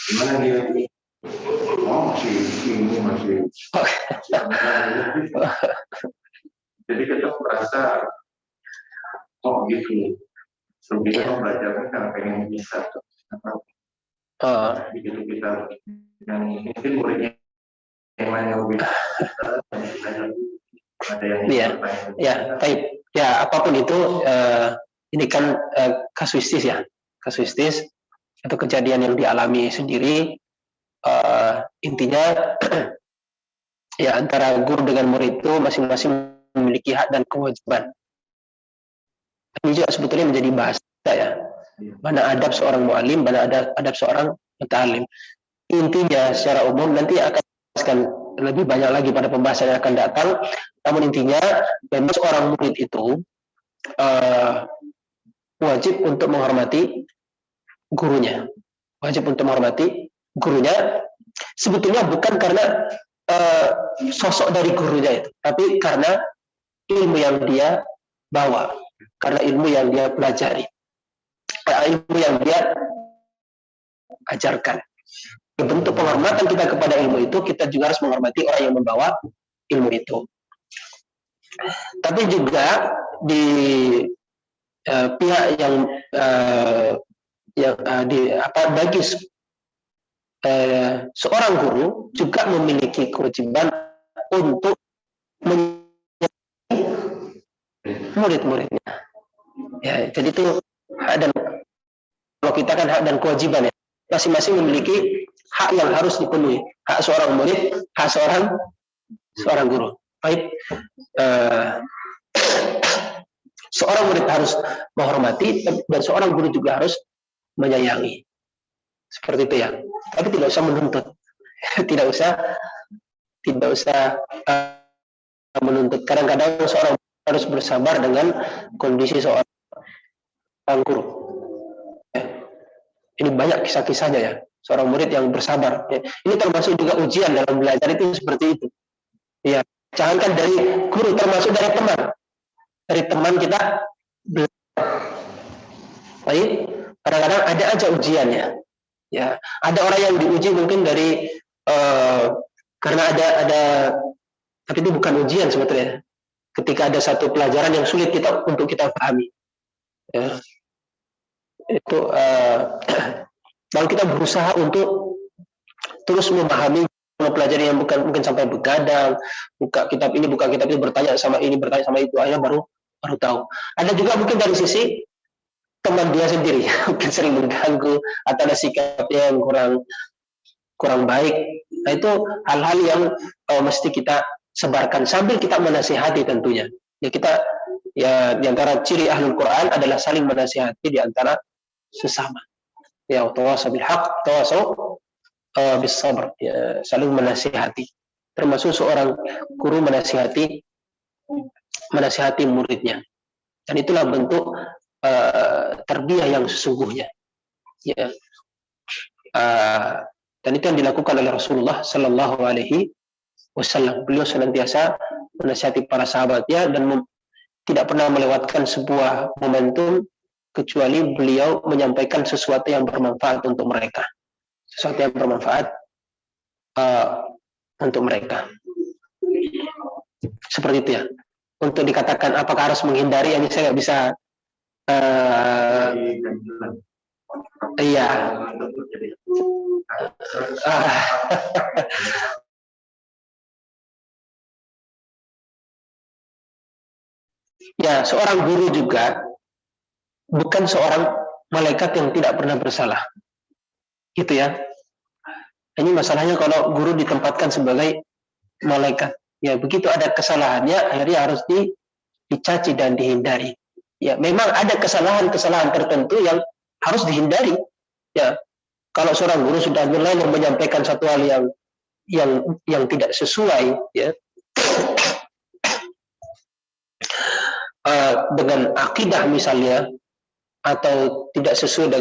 gimana dia ini? Oh masih. Jadi kita merasa oh gitu. Sebelumnya belajarnya karena pengen bisa. Begitu kita yang mungkin muridnya yang lain yang lebih ada yang baik. Ya apapun itu ini kan kasuistis ya, kasuistis atau kejadian yang dialami sendiri. Intinya ya antara guru dengan murid itu masing-masing memiliki hak dan kewajiban. Ini juga sebetulnya menjadi bahasa ya. Mana adab seorang mu'alim, mana adab seorang muta'alim. Intinya secara umum nanti akan dijelaskan lebih banyak lagi pada pembahasan yang akan datang. Namun intinya memang seorang murid itu wajib untuk menghormati gurunya. Wajib untuk menghormati gurunya. Sebetulnya bukan karena sosok dari gurunya itu, tapi karena ilmu yang dia bawa, karena ilmu yang dia pelajari, ilmu yang dia ajarkan. Bentuk penghormatan kita kepada ilmu itu, kita juga harus menghormati orang yang membawa ilmu itu. Tapi juga di pihak yang bagi seorang guru juga memiliki kewajiban untuk menyayangi murid-muridnya. Ya, jadi itu hak dan kalau kita kan hak dan kewajiban ya. Masing-masing memiliki hak yang harus dipenuhi. Hak seorang murid, hak seorang guru. Baik. Seorang murid harus menghormati dan seorang guru juga harus menyayangi. Seperti itu ya. Tapi tidak usah menuntut. Tidak usah menuntut. Kadang-kadang seorang harus bersabar dengan kondisi seorang guru. Ya. Ini banyak kisah-kisahnya ya. Seorang murid yang bersabar. Ya. Ini termasuk juga ujian dalam belajar itu seperti itu. Ya. Jangankan dari guru, termasuk dari teman. Dari teman kita belajar. Baik. Kadang-kadang ada aja ujiannya. Ya, ada orang yang diuji mungkin dari karena ada tapi itu bukan ujian sebetulnya. Ketika ada satu pelajaran yang sulit untuk kita pahami, ya, itu lalu kita berusaha untuk terus memahami pelajaran yang mungkin sampai begadang, buka kitab ini bertanya sama itu, akhirnya baru tahu. Ada juga mungkin dari sisi teman dia sendiri mungkin sering mengganggu atau ada sikapnya yang kurang baik. Nah itu hal-hal yang mesti kita sebarkan sambil kita menasihati tentunya. Ya kita Ya, di antara ciri ahlul Quran adalah saling menasihati di antara sesama. Ya, tawasau bil haq, tawasau bis sabr. Ya, saling menasihati. Termasuk seorang guru menasihati muridnya. Dan itulah bentuk tarbiyah yang sesungguhnya. Ya. Dan itu yang dilakukan oleh Rasulullah Sallallahu Alaihi Wasallam. Beliau senantiasa menasihati para sahabatnya dan tidak pernah melewatkan sebuah momentum kecuali beliau menyampaikan sesuatu yang bermanfaat untuk mereka, sesuatu yang bermanfaat untuk mereka. Seperti itu ya. Untuk dikatakan apakah harus menghindari, ini saya nggak bisa. Iya. Ya, seorang guru juga bukan seorang malaikat yang tidak pernah bersalah. Gitu ya. Ini masalahnya kalau guru ditempatkan sebagai malaikat. Ya, begitu ada kesalahannya, akhirnya harus dicaci dan dihindari. Ya, memang ada kesalahan-kesalahan tertentu yang harus dihindari. Ya, kalau seorang guru sudah mulai menyampaikan satu hal yang tidak sesuai, ya, dengan akidah misalnya, atau tidak sesuai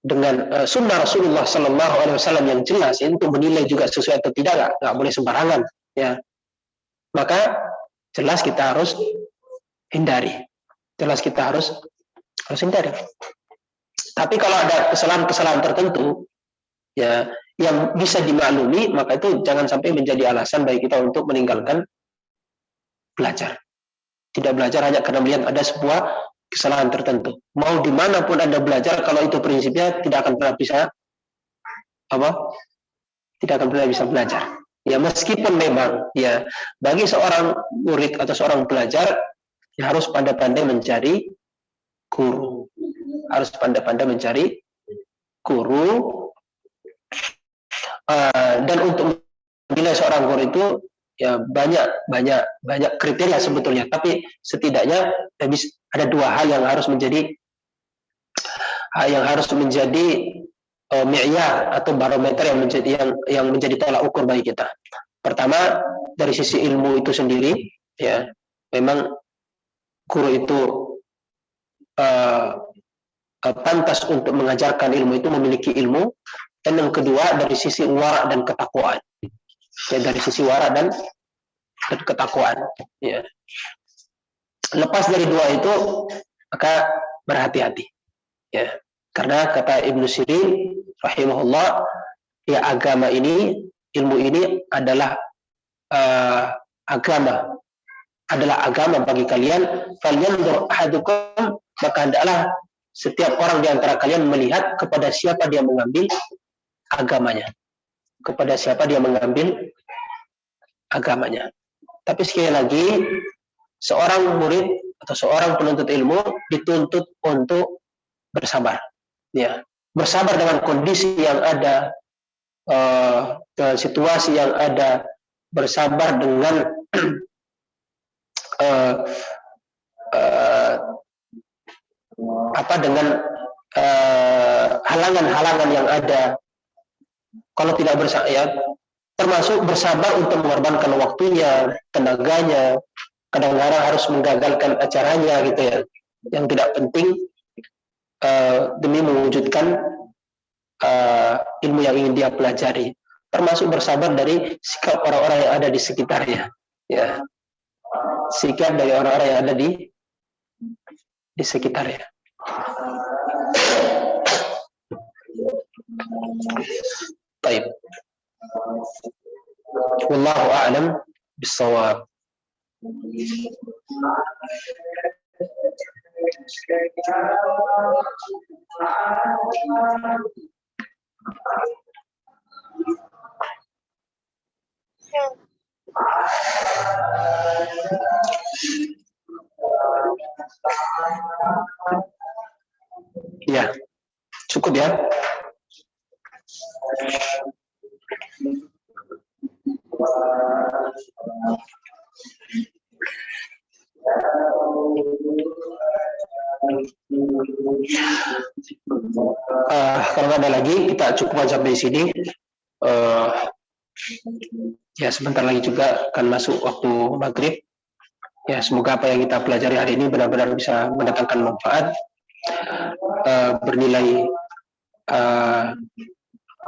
dengan sunnah Rasulullah Sallallahu Alaihi Wasallam yang jelas, ya, untuk menilai juga sesuai atau tidak, nggak boleh sembarangan, ya. Maka jelas kita harus hindari. Tapi kalau ada kesalahan-kesalahan tertentu, ya, yang bisa dimaklumi, maka itu jangan sampai menjadi alasan bagi kita untuk meninggalkan belajar. Tidak belajar hanya karena melihat ada sebuah kesalahan tertentu. Mau dimanapun Anda belajar, kalau itu prinsipnya tidak akan pernah bisa belajar. Ya, meskipun memang ya bagi seorang murid atau seorang pelajar, ya, harus pandai-pandai mencari guru. Dan untuk menilai seorang guru itu ya banyak kriteria sebetulnya, tapi setidaknya ada dua hal yang harus menjadi mi'yar atau barometer yang menjadi tolak ukur bagi kita. Pertama, dari sisi ilmu itu sendiri, ya, memang guru itu pantas untuk mengajarkan ilmu, itu memiliki ilmu. Dan yang kedua, dari sisi wara' dan ketakwaan. Ya, dari sisi wara' dan ketakwaan. Ya. Lepas dari dua itu, maka berhati-hati. Ya. Karena kata Ibnu Sirin rahimahullah, ya, agama ini, ilmu ini adalah agama bagi kalian. Falyanzur ahadukum, maka hendaklah setiap orang di antara kalian melihat kepada siapa dia mengambil agamanya. Tapi sekali lagi, seorang murid atau seorang penuntut ilmu dituntut untuk bersabar. Ya, bersabar dengan kondisi yang ada, dengan situasi yang ada, bersabar dengan halangan-halangan yang ada. Kalau tidak bersabar, ya, termasuk bersabar untuk mengorbankan waktunya, tenaganya, kadang-kadang harus menggagalkan acaranya, gitu ya, yang tidak penting, demi mewujudkan ilmu yang ingin dia pelajari. Termasuk bersabar dari sikap orang-orang yang ada di sekitarnya, ya, sikap dari orang-orang yang ada di sekitarnya. Baik. Wallahu a'lam bis-shawab. Ya, cukup ya. Kalau ada lagi, kita cukup sampai di sini. Ya, sebentar lagi juga akan masuk waktu maghrib. Ya, semoga apa yang kita pelajari hari ini benar-benar bisa mendatangkan manfaat, bernilai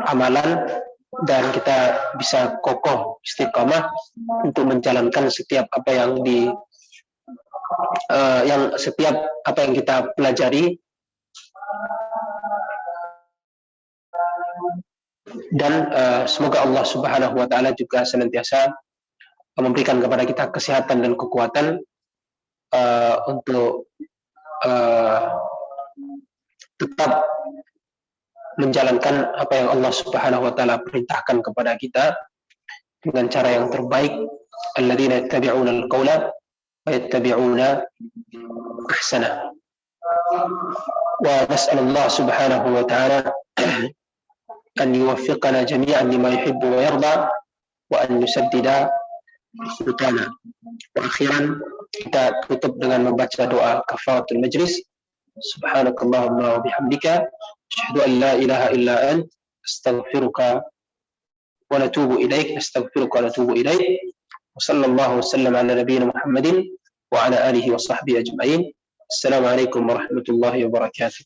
amalan, dan kita bisa kokoh istiqamah untuk menjalankan setiap apa yang setiap apa yang kita pelajari, dan semoga Allah Subhanahu wa taala juga senantiasa memberikan kepada kita kesehatan dan kekuatan untuk tetap menjalankan apa yang Allah Subhanahu wa taala perintahkan kepada kita dengan cara yang terbaik. Alladzina yattabi'una al-qawla wa yattabi'una ahsana. Wa nas'alullah Subhanahu wa taala an yuwaffiqana jami'an lima yuhibbu wa yarda wa an yusaddida khutana. Wa akhiran kita tutup dengan membaca doa kafaratul majlis. Subhanakallahumma wa bihamdika asyhadu an la ilaha illa ant astaghfiruka wa natubu ilaik. Wa sallallahu wasallam ala nabiyyina Muhammadin wa ala alihi wa sahbihi ajma'in. Assalamualaikum warahmatullahi wabarakatuh.